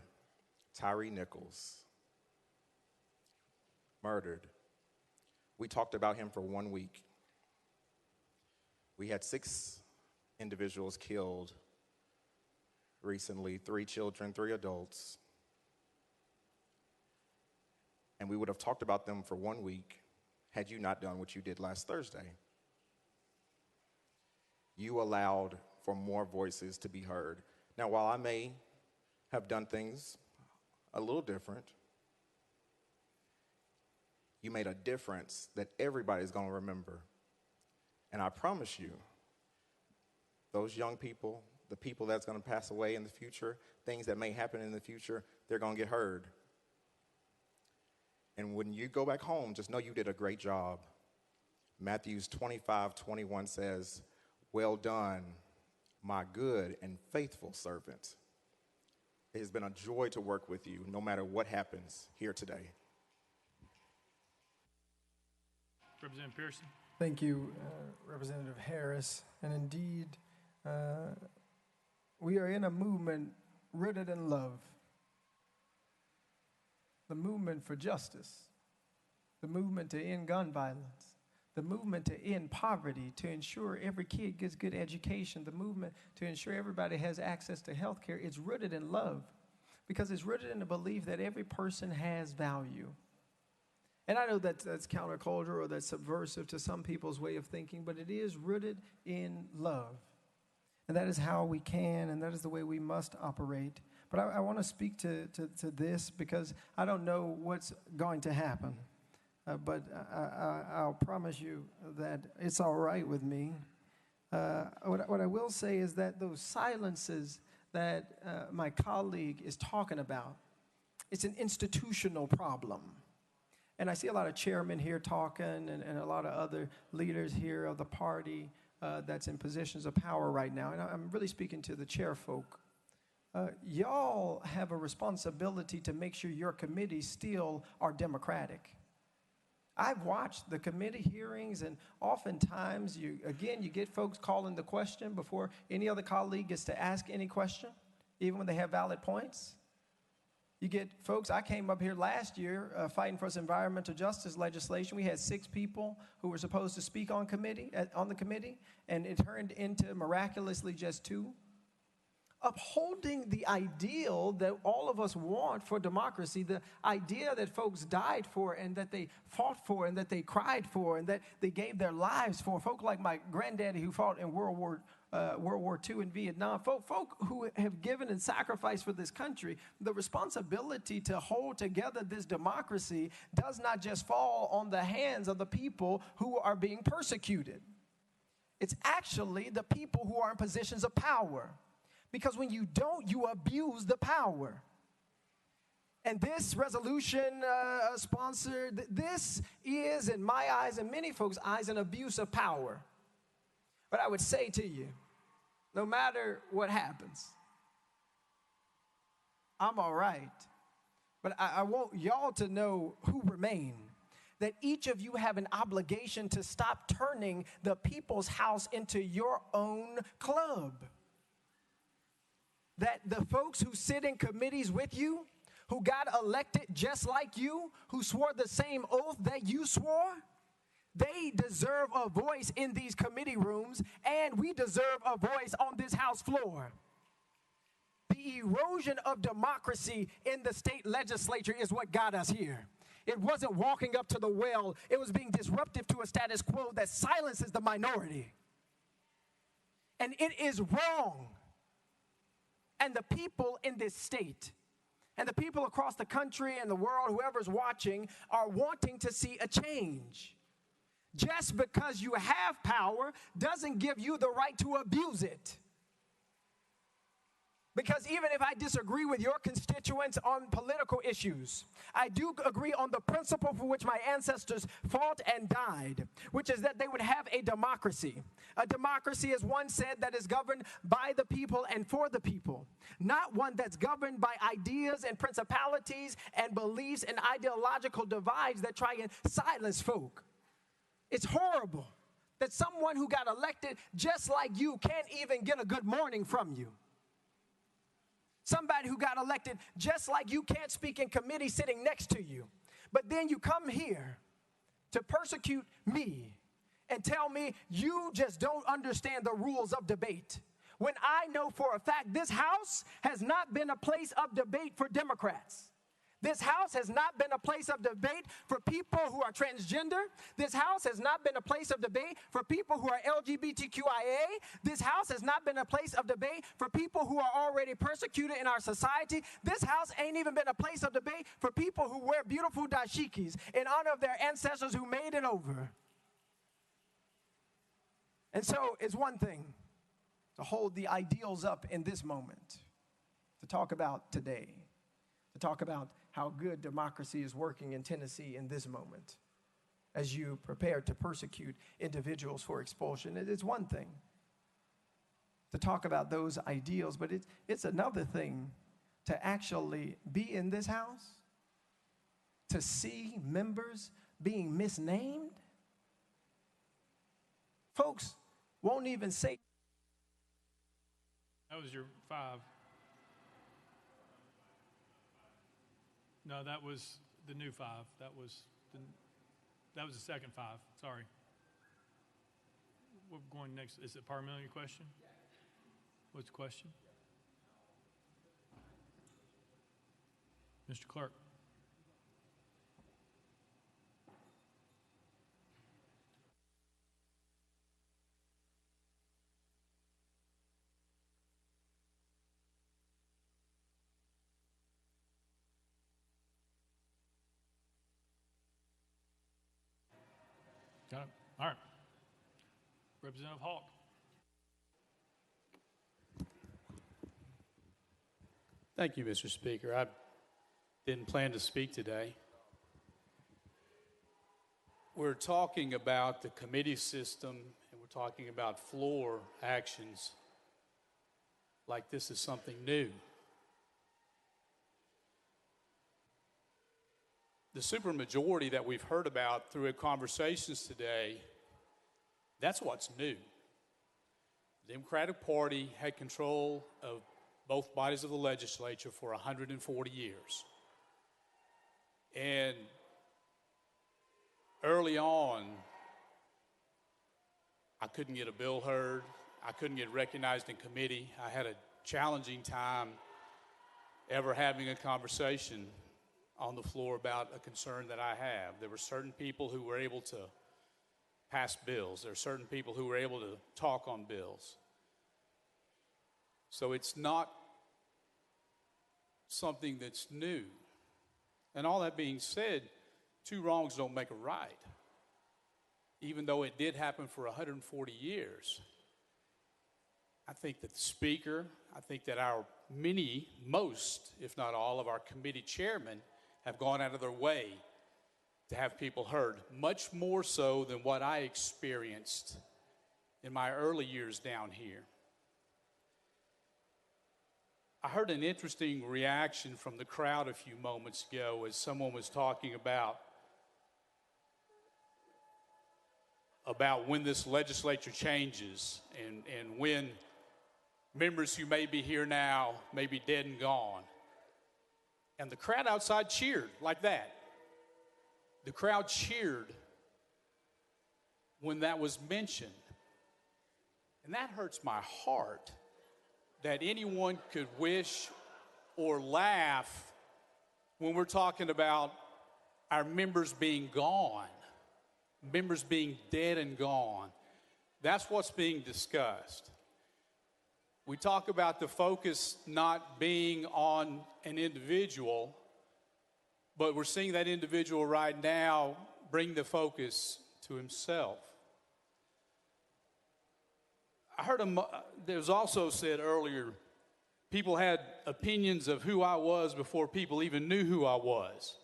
Tyree Nichols. Murdered. We talked about him for 1 week. We had 6 individuals killed recently, 3 children, 3 adults. And we would have talked about them for 1 week had you not done what you did last Thursday. You allowed for more voices to be heard. Now, while I may have done things a little different, you made a difference that everybody's going to remember. And I promise you, those young people, the people that's going to pass away in the future, things that may happen in the future, they're going to get heard. And when you go back home, just know you did a great job. Matthew 25:21 says, "Well done, my good and faithful servant." It has been a joy to work with you, no matter what happens here today. Representative Pearson. Thank you, Representative Harris. And indeed, we are in a movement rooted in love. The movement for justice, the movement to end gun violence, the movement to end poverty, to ensure every kid gets good education, the movement to ensure everybody has access to health care. It's rooted in love because it's rooted in the belief that every person has value. And I know that that's countercultural or that's subversive to some people's way of thinking, but it is rooted in love. And that is how we can, and that is the way we must operate. But I want to speak to this because I don't know what's going to happen. But I'll promise you that it's all right with me. What I will say is that those silences that my colleague is talking about, it's an institutional problem. And I see a lot of chairmen here talking and a lot of other leaders here of the party that's in positions of power right now. And I'm really speaking to the chair folk. Y'all have a responsibility to make sure your committees still are democratic. I've watched the committee hearings, and oftentimes, you get folks calling the question before any other colleague gets to ask any question, even when they have valid points. You get folks, I came up here last year fighting for this environmental justice legislation. We had 6 people who were supposed to speak on the committee, and it turned into miraculously just 2. Upholding the ideal that all of us want for democracy, the idea that folks died for and that they fought for and that they cried for and that they gave their lives for. Folk like my granddaddy who fought in World War II in Vietnam, folk who have given and sacrificed for this country. The responsibility to hold together this democracy does not just fall on the hands of the people who are being persecuted. It's actually the people who are in positions of power. Because when you don't, you abuse the power. And this resolution sponsored, this is, in my eyes and many folks' eyes, an abuse of power. But I would say to you, no matter what happens, I'm all right. But I want y'all to know who remain. That each of you have an obligation to stop turning the people's house into your own club. That the folks who sit in committees with you, who got elected just like you, who swore the same oath that you swore, they deserve a voice in these committee rooms, and we deserve a voice on this House floor. The erosion of democracy in the state legislature is what got us here. It wasn't walking up to the well. It was being disruptive to a status quo that silences the minority. And it is wrong. And the people in this state and the people across the country and the world, whoever's watching, are wanting to see a change. Just because you have power doesn't give you the right to abuse it. Because even if I disagree with your constituents on political issues, I do agree on the principle for which my ancestors fought and died, which is that they would have a democracy. A democracy, as one said, that is governed by the people and for the people, not one that's governed by ideas and principalities and beliefs and ideological divides that try and silence folk. It's horrible that someone who got elected just like you can't even get a good morning from you. Somebody who got elected just like you can't speak in committee sitting next to you. But then you come here to persecute me and tell me you just don't understand the rules of debate. When I know for a fact this House has not been a place of debate for Democrats. This House has not been a place of debate for people who are transgender. This House has not been a place of debate for people who are LGBTQIA. This House has not been a place of debate for people who are already persecuted in our society. This House ain't even been a place of debate for people who wear beautiful dashikis in honor of their ancestors who made it over. And so it's one thing to hold the ideals up in this moment, to talk about today, to talk about how good democracy is working in Tennessee in this moment as you prepare to persecute individuals for expulsion. It's one thing to talk about those ideals, but it's another thing to actually be in this House, to see members being misnamed, Folks won't even say. That was your 5. No, that was the new 5. That was the second 5. Sorry. We're going next. Is it parliamentary question? What's the question? Mr. Clerk. Got it. All right. Representative Hawk. Thank you, Mr. Speaker. I didn't plan to speak today. We're talking about the committee system, and we're talking about floor actions like this is something new. The supermajority that we've heard about through conversations today, that's what's new. The Democratic Party had control of both bodies of the legislature for 140 years. And early on, I couldn't get a bill heard. I couldn't get recognized in committee. I had a challenging time ever having a conversation on the floor about a concern that I have. There were certain people who were able to pass bills. There are certain people who were able to talk on bills. So it's not something that's new. And all that being said, 2 wrongs don't make a right. Even though it did happen for 140 years, I think that the Speaker, I think that most, if not all, of our committee chairmen have gone out of their way to have people heard, much more so than what I experienced in my early years down here. I heard an interesting reaction from the crowd a few moments ago as someone was talking about when this legislature changes and when members who may be here now may be dead and gone. And the crowd outside cheered like that. The crowd cheered when that was mentioned. And that hurts my heart that anyone could wish or laugh when we're talking about our members being gone, members being dead and gone. That's what's being discussed. We talk about the focus not being on an individual, but we're seeing that individual right now bring the focus to himself. I heard there was also said earlier, people had opinions of who I was before people even knew who I was.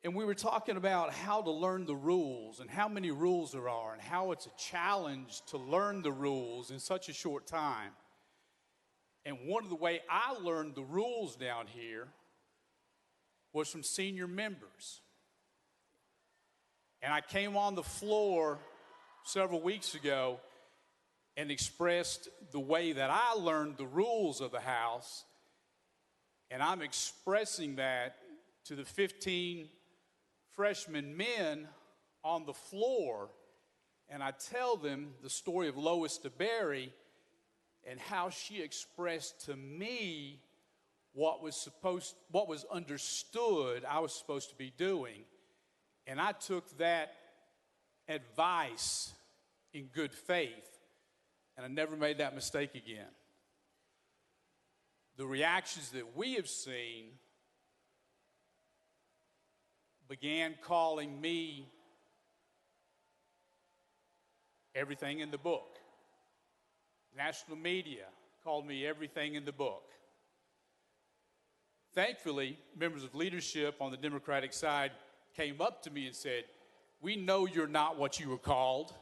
And we were talking about how to learn the rules and how many rules there are and how it's a challenge to learn the rules in such a short time. And one of the way I learned the rules down here was from senior members. And I came on the floor several weeks ago and expressed the way that I learned the rules of the House, and I'm expressing that to the 15 freshman men on the floor, and I tell them the story of Lois DeBerry and how she expressed to me what was understood I was supposed to be doing. And I took that advice in good faith, and I never made that mistake again. The reactions that we have seen began calling me everything in the book. National media called me everything in the book. Thankfully, members of leadership on the Democratic side came up to me and said, "We know you're not what you were called.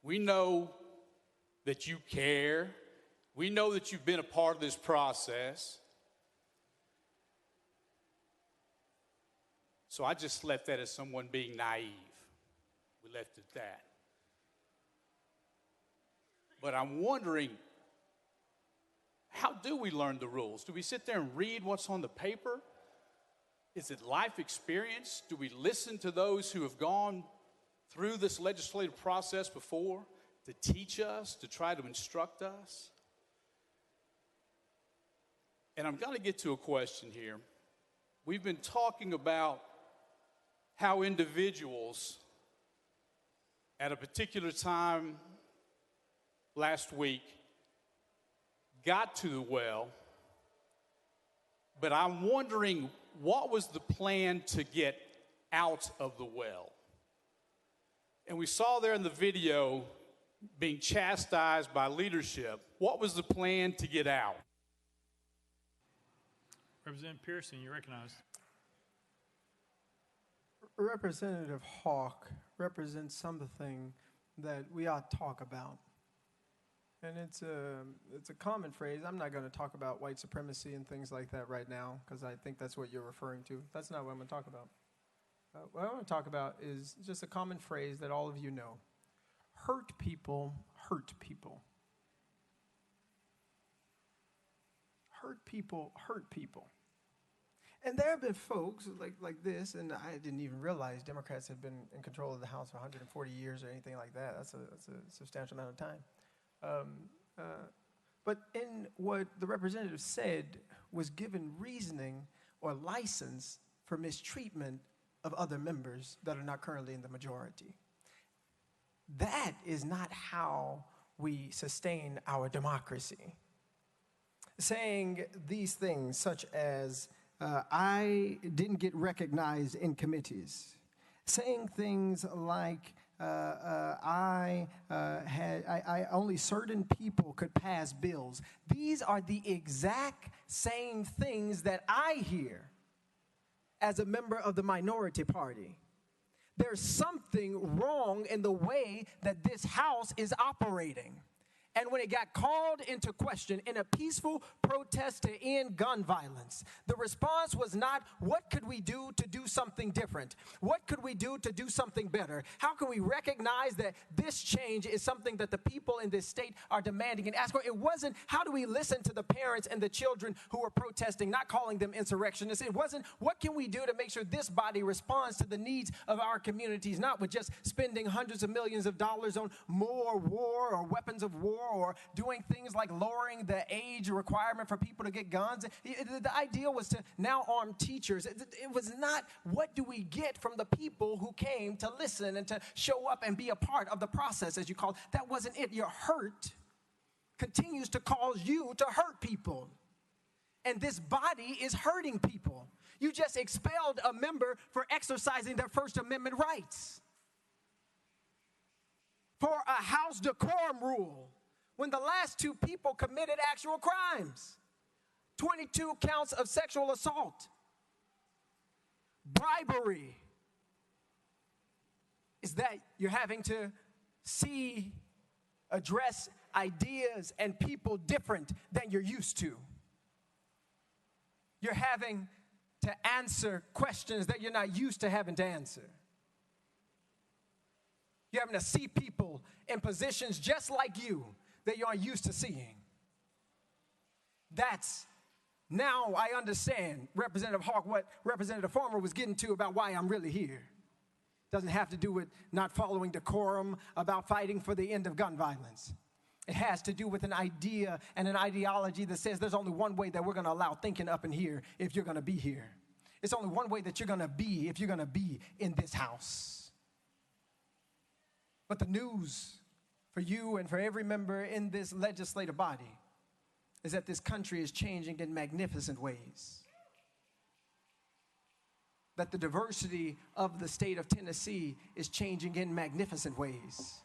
We know that you care. We know that you've been a part of this process." So I just left that as someone being naive. left it at that. But I'm wondering, how do we learn the rules? Do we sit there and read what's on the paper? Is it life experience? Do we listen to those who have gone through this legislative process before to teach us, to try to instruct us? And I'm going to get to a question here. We've been talking about how individuals at a particular time last week got to the well, but I'm wondering, what was the plan to get out of the well? And we saw there in the video being chastised by leadership. What was the plan to get out? Representative Pearson, you recognized. Representative Hawk represents something that we ought to talk about. And it's a common phrase. I'm not going to talk about white supremacy and things like that right now, because I think that's what you're referring to. That's not what I'm going to talk about. What I want to talk about is just a common phrase that all of you know. Hurt people hurt people. Hurt people hurt people. And there have been folks like this, and I didn't even realize Democrats had been in control of the House for 140 years or anything like that. That's a substantial amount of time. But in what the representative said was given reasoning or license for mistreatment of other members that are not currently in the majority. That is not how we sustain our democracy. Saying these things such as, I didn't get recognized in committees. Saying things like, only certain people could pass bills. These are the exact same things that I hear as a member of the minority party. There's something wrong in the way that this House is operating. And when it got called into question in a peaceful protest to end gun violence, the response was not, what could we do to do something different? What could we do to do something better? How can we recognize that this change is something that the people in this state are demanding and asking for? It wasn't, how do we listen to the parents and the children who are protesting, not calling them insurrectionists? It wasn't, what can we do to make sure this body responds to the needs of our communities, not with just spending hundreds of millions of dollars on more war or weapons of war, or doing things like lowering the age requirement for people to get guns. The idea was to now arm teachers. It was not, what do we get from the people who came to listen and to show up and be a part of the process, as you call it. That wasn't it. Your hurt continues to cause you to hurt people. And this body is hurting people. You just expelled a member for exercising their First Amendment rights. For a House decorum rule, when the last two people committed actual crimes. 22 counts of sexual assault. Bribery. Is that you're having to address ideas and people different than you're used to. You're having to answer questions that you're not used to having to answer. You're having to see people in positions just like you that you aren't used to seeing. That's, now I understand, Representative Hawk, what Representative Farmer was getting to about why I'm really here. Doesn't have to do with not following decorum, about fighting for the end of gun violence. It has to do with an idea and an ideology that says there's only one way that we're going to allow thinking up in here if you're going to be here. It's only one way that you're going to be if you're going to be in this house. But the news for you and for every member in this legislative body is that this country is changing in magnificent ways. That the diversity of the state of Tennessee is changing in magnificent ways.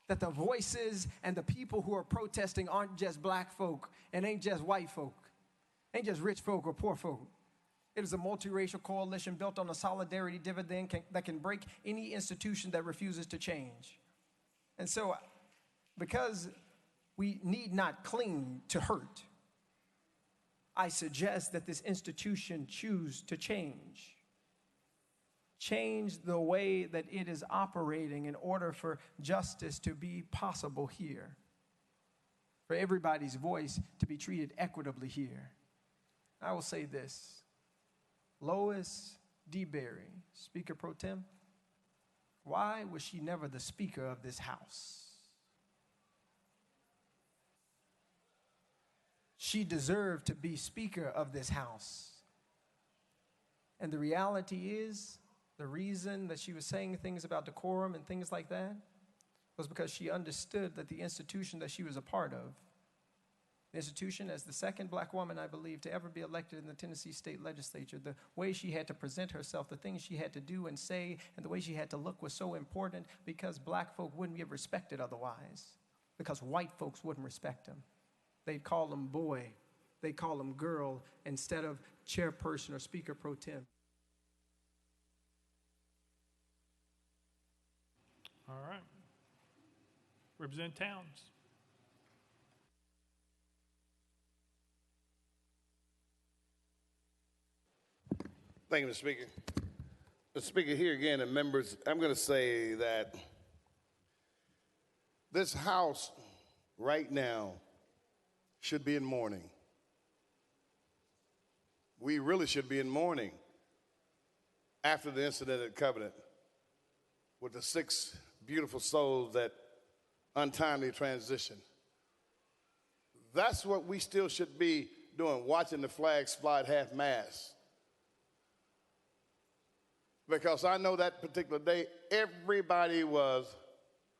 That the voices and the people who are protesting aren't just black folk and ain't just white folk, ain't just rich folk or poor folk. It is a multiracial coalition built on a solidarity dividend that can break any institution that refuses to change. And so, because we need not cling to hurt, I suggest that this institution choose to change. change the way that it is operating in order for justice to be possible here, for everybody's voice to be treated equitably here. I will say this. Lois D. Berry, Speaker Pro Tem, why was she never the Speaker of this House? She deserved to be Speaker of this House. And the reality is, the reason that she was saying things about decorum and things like that was because she understood that the institution that she was a part of, the institution as the second black woman, I believe, to ever be elected in the Tennessee State Legislature, the way she had to present herself, the things she had to do and say, and the way she had to look was so important because black folk wouldn't get respected otherwise, because white folks wouldn't respect them. They'd call him boy, they'd call him girl, instead of chairperson or Speaker Pro Tem. All right. Representative Towns. Thank you, Mr. Speaker. Mr. Speaker, here again, and members, I'm going to say that this House right now should be in mourning. We really should be in mourning after the incident at Covenant with the 6 beautiful souls that untimely transitioned. That's what we still should be doing, watching the flags fly at half-mast. Because I know that particular day, everybody was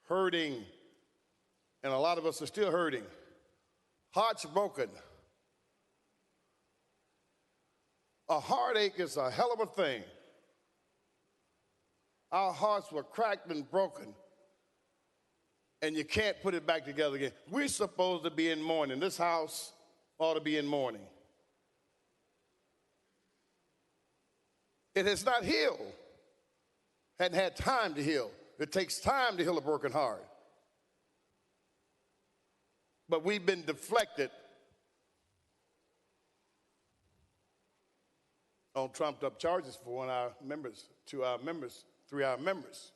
hurting, and a lot of us are still hurting. Hearts broken. A heartache is a hell of a thing. Our hearts were cracked and broken, and you can't put it back together again. We're supposed to be in mourning. This house ought to be in mourning. It has not healed, hadn't had time to heal. It takes time to heal a broken heart. But we've been deflected on trumped up charges for one of our members, 2 of our members, 3 of our members,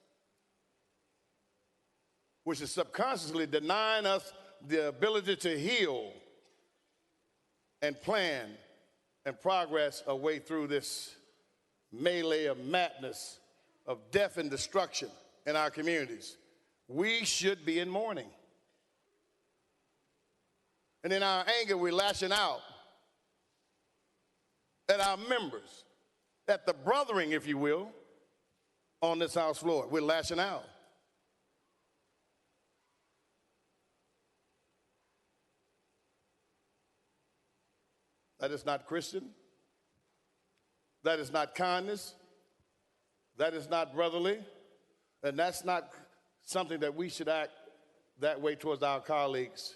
which is subconsciously denying us the ability to heal and plan and progress our way through this melee of madness, of death and destruction in our communities. We should be in mourning. And in our anger, we're lashing out at our members, at the brothering, if you will, on this House floor. We're lashing out. That is not Christian. That is not kindness. That is not brotherly. And that's not something that we should act that way towards our colleagues.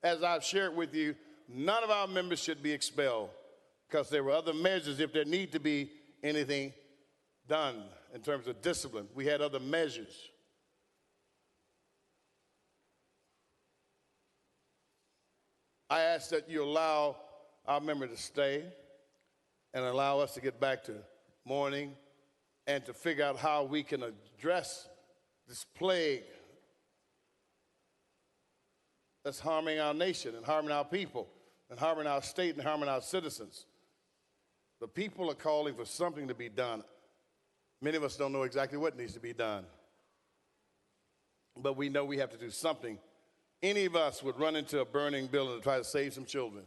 As I've shared with you, none of our members should be expelled because there were other measures if there need to be anything done in terms of discipline. We had other measures. I ask that you allow our member to stay and allow us to get back to mourning and to figure out how we can address this plague that's harming our nation and harming our people and harming our state and harming our citizens. The people are calling for something to be done. Many of us don't know exactly what needs to be done, but we know we have to do something. Any of us would run into a burning building to try to save some children.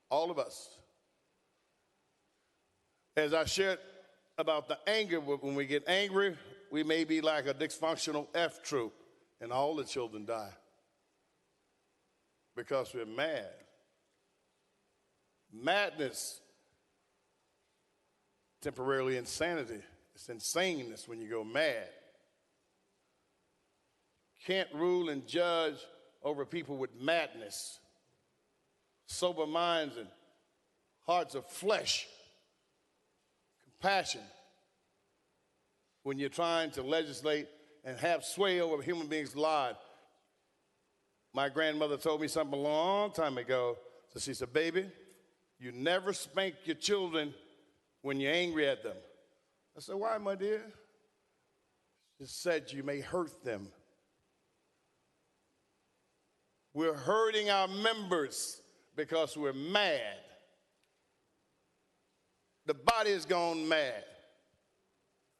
All of us. As I shared about the anger, when we get angry, we may be like a dysfunctional F troop, and all the children die because we're mad. Madness, temporarily insanity. It's insaneness when you go mad. Can't rule and judge over people with madness, sober minds and hearts of flesh, compassion. When you're trying to legislate and have sway over human beings' lives. My grandmother told me something a long time ago. So she said, baby, you never spank your children when you're angry at them. I said, why, my dear? She said you may hurt them. We're hurting our members because we're mad. The body has gone mad.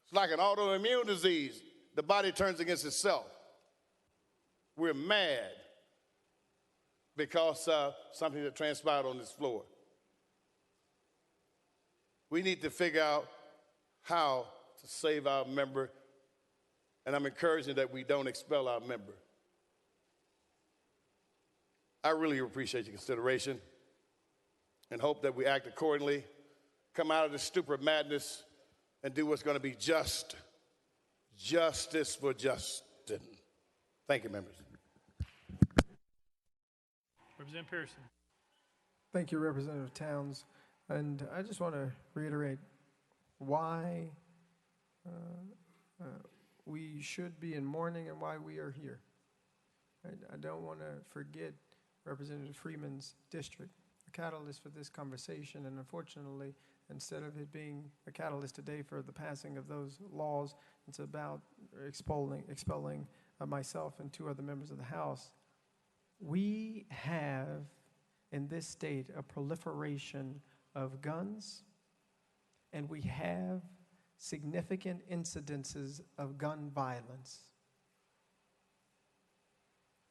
It's like an autoimmune disease. The body turns against itself. We're mad because of something that transpired on this floor. We need to figure out how to save our member, and I'm encouraging that we don't expel our member. I really appreciate your consideration and hope that we act accordingly, come out of this stupid madness, and do what's going to be just. Justice for Justin. Thank you, members. Representative Pearson. Thank you, Representative Towns. And I just want to reiterate why we should be in mourning and why we are here. I don't want to forget Representative Freeman's district, the catalyst for this conversation. And unfortunately, instead of it being a catalyst today for the passing of those laws, it's about expelling myself and 2 other members of the House. We have in this state a proliferation of guns, and we have significant incidences of gun violence.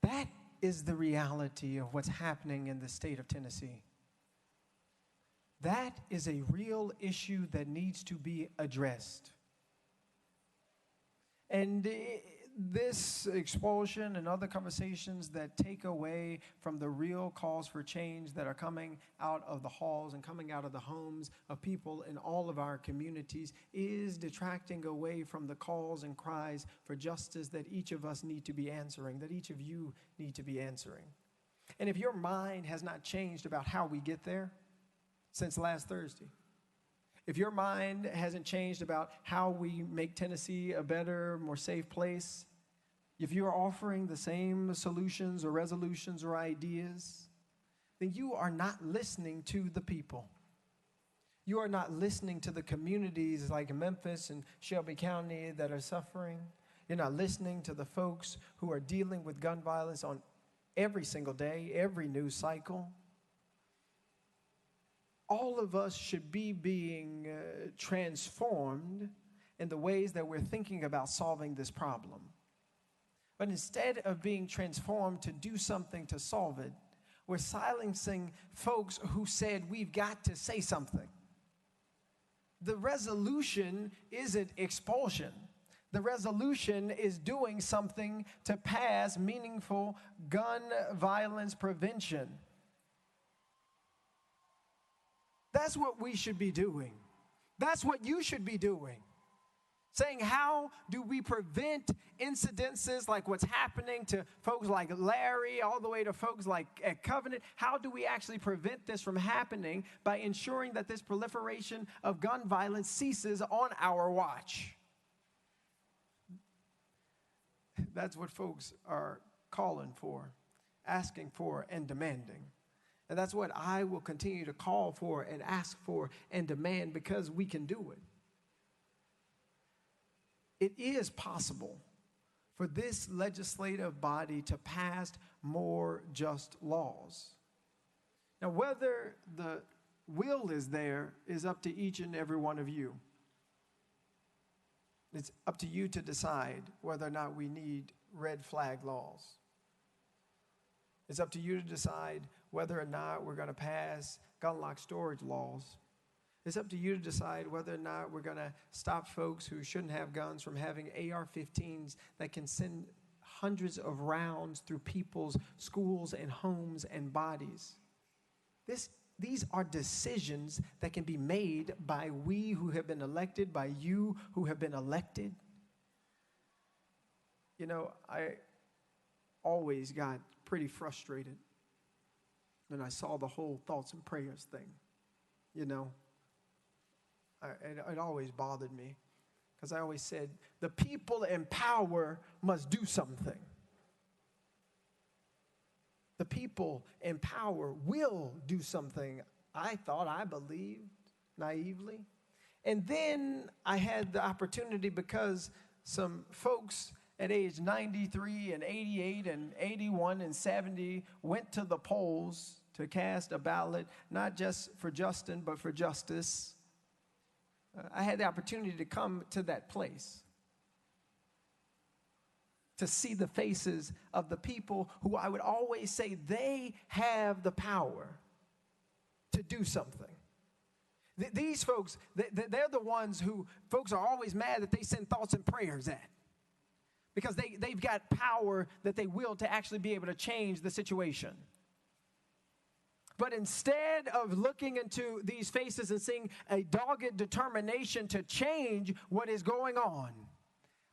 That is the reality of what's happening in the state of Tennessee. That is a real issue that needs to be addressed. And this expulsion and other conversations that take away from the real calls for change that are coming out of the halls and coming out of the homes of people in all of our communities is detracting away from the calls and cries for justice that each of us need to be answering, that each of you need to be answering. And if your mind has not changed about how we get there since last Thursday, if your mind hasn't changed about how we make Tennessee a better, more safe place, if you're offering the same solutions or resolutions or ideas, then you are not listening to the people. You are not listening to the communities like Memphis and Shelby County that are suffering. You're not listening to the folks who are dealing with gun violence on every single day, every news cycle. All of us should be being transformed in the ways that we're thinking about solving this problem. But instead of being transformed to do something to solve it, we're silencing folks who said we've got to say something. The resolution isn't expulsion. The resolution is doing something to pass meaningful gun violence prevention. That's what we should be doing. That's what you should be doing. Saying, how do we prevent incidences like what's happening to folks like Larry, all the way to folks like at Covenant? How do we actually prevent this from happening by ensuring that this proliferation of gun violence ceases on our watch? That's what folks are calling for, asking for, and demanding. And that's what I will continue to call for and ask for and demand, because we can do it. It is possible for this legislative body to pass more just laws. Now, whether the will is there is up to each and every one of you. It's up to you to decide whether or not we need red flag laws. It's up to you to decide whether or not we're going to pass gun lock storage laws. It's up to you to decide whether or not we're going to stop folks who shouldn't have guns from having AR-15s that can send hundreds of rounds through people's schools and homes and bodies. These are decisions that can be made by we who have been elected, by you who have been elected. You know, I always got pretty frustrated when I saw the whole thoughts and prayers thing. You know, it always bothered me, because I always said, the people in power must do something. The people in power will do something. I believed naively. And then I had the opportunity, because some folks at age 93 and 88 and 81 and 70 went to the polls to cast a ballot, not just for Justin, but for justice. I had the opportunity to come to that place, to see the faces of the people who I would always say they have the power to do something. These folks, they're the ones who folks are always mad that they send thoughts and prayers at, because they've got power that they will to actually be able to change the situation. But instead of looking into these faces and seeing a dogged determination to change what is going on,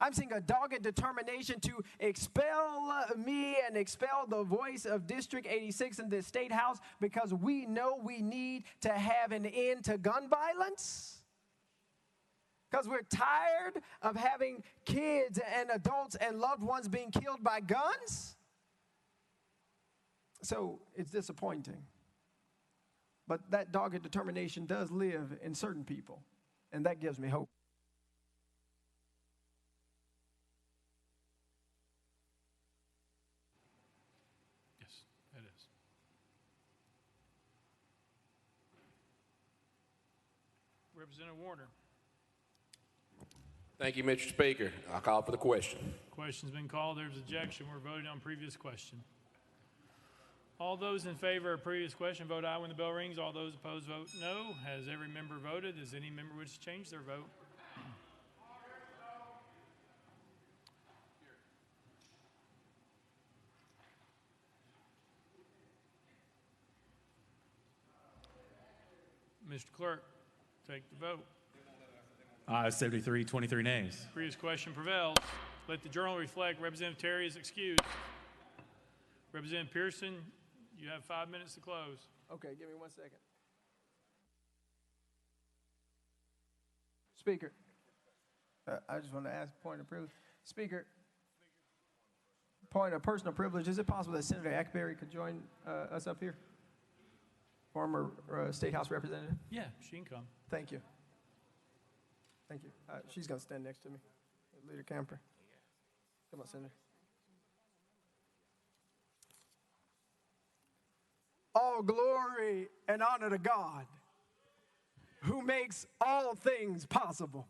I'm seeing a dogged determination to expel me and expel the voice of District 86 in this state house, because we know we need to have an end to gun violence. Because we're tired of having kids and adults and loved ones being killed by guns. So it's disappointing. But that dogged determination does live in certain people, and that gives me hope. Yes, it is. Representative Warner. Thank you, Mr. Speaker. I call for the question. Question's been called. There's objection. We're voting on previous question. All those in favor of previous question vote aye when the bell rings. All those opposed vote no. Has every member voted? Does any member wish to change their vote? Mr. Clerk, take the vote. Ayes 73, 23 nays. Previous question prevails. Let the journal reflect Representative Terry is excused. Representative Pearson, you have 5 minutes to close. Okay, give me 1 second. Speaker, I just want to ask point of privilege. Speaker, point of personal privilege. Is it possible that Senator Ackberry could join us up here? Former State House Representative. Yeah, she can come. Thank you. Thank you. She's going to stand next to me. Leader Camper. Come on, Senator. All glory and honor to God, who makes all things possible,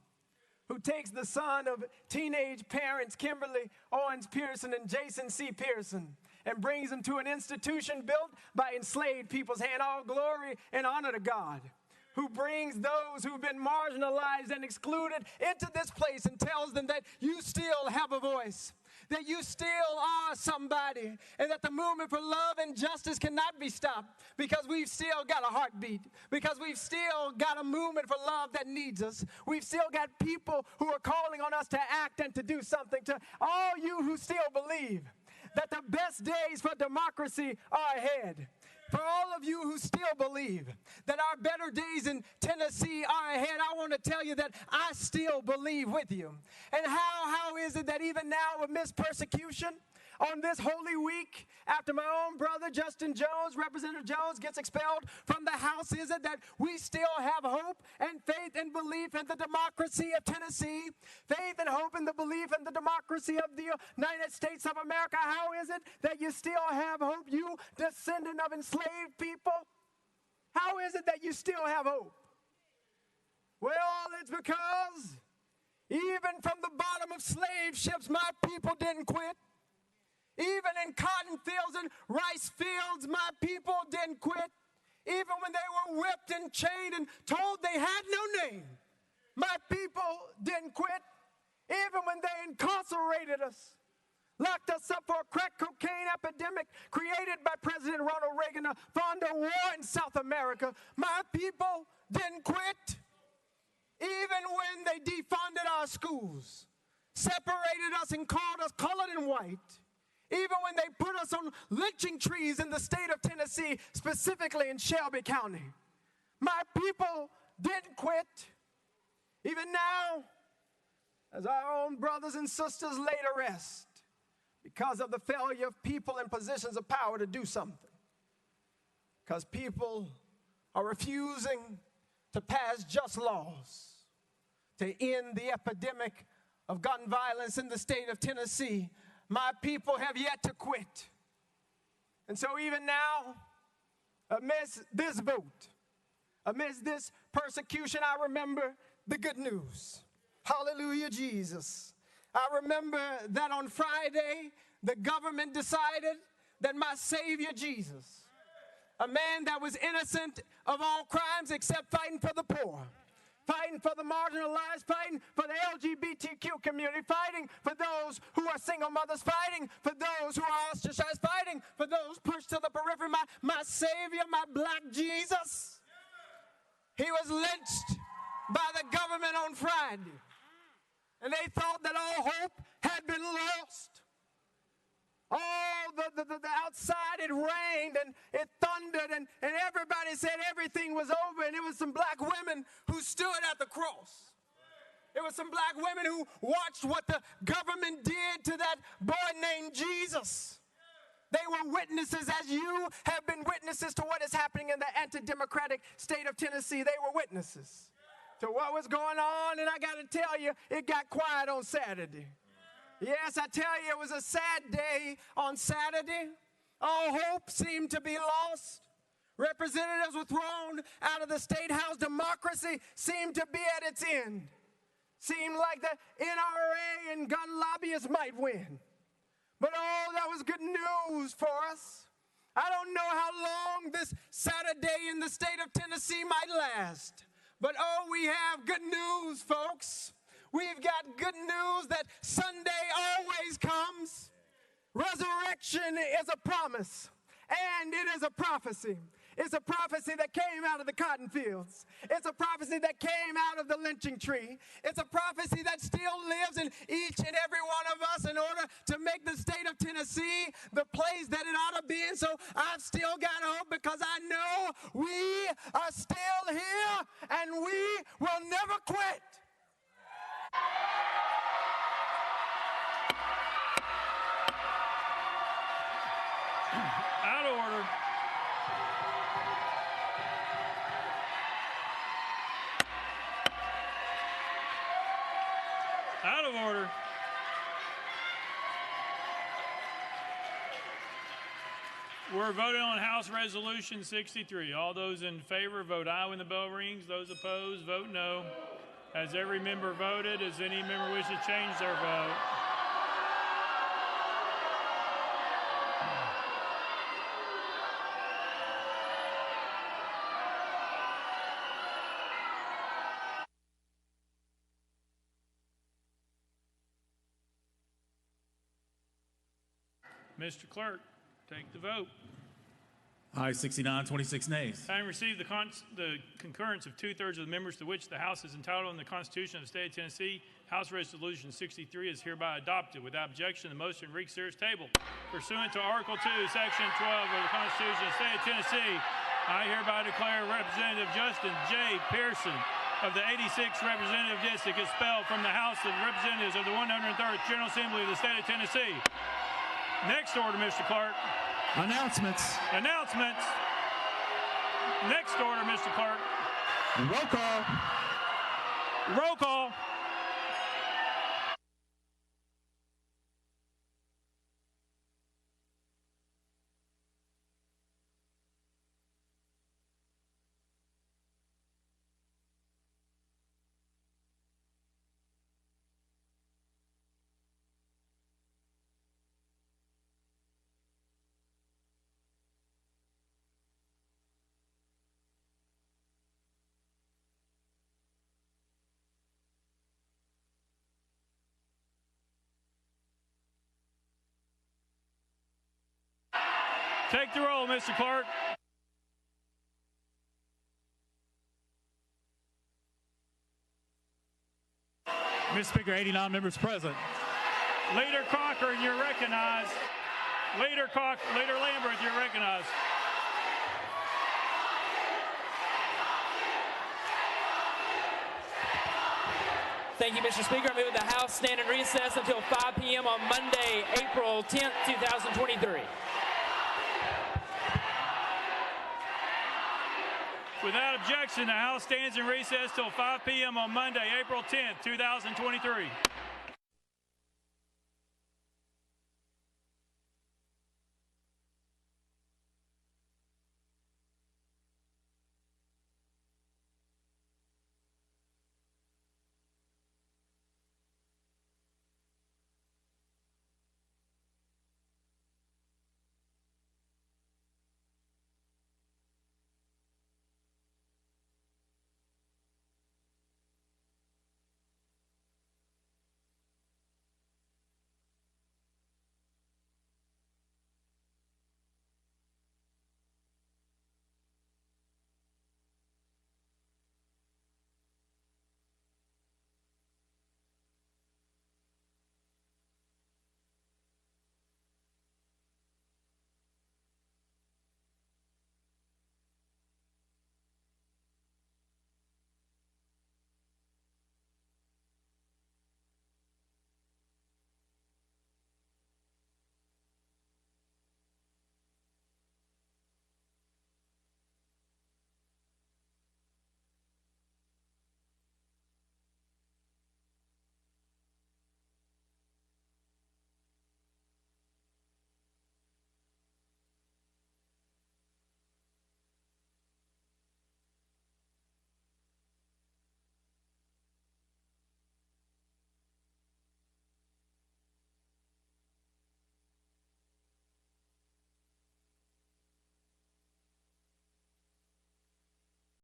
who takes the son of teenage parents Kimberly Owens Pearson and Jason C. Pearson and brings them to an institution built by enslaved people's hand. All glory and honor to God, who brings those who've been marginalized and excluded into this place and tells them that you still have a voice, that you still are somebody, and that the movement for love and justice cannot be stopped, because we've still got a heartbeat, because we've still got a movement for love that needs us. We've still got people who are calling on us to act and to do something. To all you who still believe that the best days for democracy are ahead, for all of you who still believe that our better days in Tennessee are ahead, I want to tell you that I still believe with you. And how is it that even now, amidst persecution, on this Holy Week, after my own brother Justin Jones, Representative Jones, gets expelled from the House, is it that we still have hope and faith and belief in the democracy of Tennessee, faith and hope in the belief in the democracy of the United States of America? How is it that you still have hope, you descendant of enslaved people? How is it that you still have hope? Well, it's because even from the bottom of slave ships, my people didn't quit. Even in cotton fields and rice fields, my people didn't quit. Even when they were whipped and chained and told they had no name, my people didn't quit. Even when they incarcerated us, locked us up for a crack cocaine epidemic created by President Ronald Reagan to fund a war in South America, my people didn't quit. Even when they defunded our schools, separated us and called us colored and white, even when they put us on lynching trees in the state of Tennessee, specifically in Shelby County, my people didn't quit. Even now, as our own brothers and sisters lay to rest because of the failure of people in positions of power to do something, because people are refusing to pass just laws, to end the epidemic of gun violence in the state of Tennessee, my people have yet to quit. And so even now, amidst this vote, amidst this persecution, I remember the good news. Hallelujah, Jesus. I remember that on Friday, the government decided that my Savior Jesus, a man that was innocent of all crimes except fighting for the poor, fighting for the marginalized, fighting for the LGBTQ community, fighting for those who are single mothers, fighting for those who are ostracized, fighting for those pushed to the periphery. My Savior, my black Jesus, he was lynched by the government on Friday. And they thought that all hope had been lost. All the outside, it rained and it thundered and everybody said everything was over, and it was some black women who stood at the cross. It was some black women who watched what the government did to that boy named Jesus. They were witnesses, as you have been witnesses to what is happening in the anti-democratic state of Tennessee. They were witnesses to what was going on, and I got to tell you, it got quiet on Saturday. Yes, I tell you, it was a sad day on Saturday. All hope seemed to be lost. Representatives were thrown out of the State House. Democracy seemed to be at its end. Seemed like the NRA and gun lobbyists might win. But oh, that was good news for us. I don't know how long this Saturday in the state of Tennessee might last. But oh, we have good news, folks. We've got good news that Sunday always comes. Resurrection is a promise, and it is a prophecy. It's a prophecy that came out of the cotton fields. It's a prophecy that came out of the lynching tree. It's a prophecy that still lives in each and every one of us in order to make the state of Tennessee the place that it ought to be. And so I've still got hope, because I know we are still here and we will never quit. Out of order. Out of order. We're voting on House Resolution 63. All those in favor vote aye when the bell rings. Those opposed vote no. Has every member voted? Does any member wish to change their vote? Mr. Clerk, take the vote. Aye, 69, 26 nays. Having received the concurrence of 2/3 of the members to which the House is entitled in the Constitution of the State of Tennessee, House Resolution 63 is hereby adopted. Without objection, the motion reconsiders table. Pursuant to Article 2, Section 12 of the Constitution of the State of Tennessee, I hereby declare Representative Justin J. Pearson of the 86th Representative District expelled from the House of Representatives of the 103rd General Assembly of the State of Tennessee. Next order, Mr. Clerk. Announcements. Announcements. Next order, Mr. Clerk. Roll call. Roll call. Take the roll, Mr. Clerk. Mr. Speaker, 89 members present. Leader Cochran, you're recognized. Leader Lamberth, you're recognized. Thank you, Mr. Speaker. I move the House stand in recess until 5 p.m. on Monday, April 10th, 2023. Without objection, the House stands in recess till 5 p.m. on Monday, April 10th, 2023.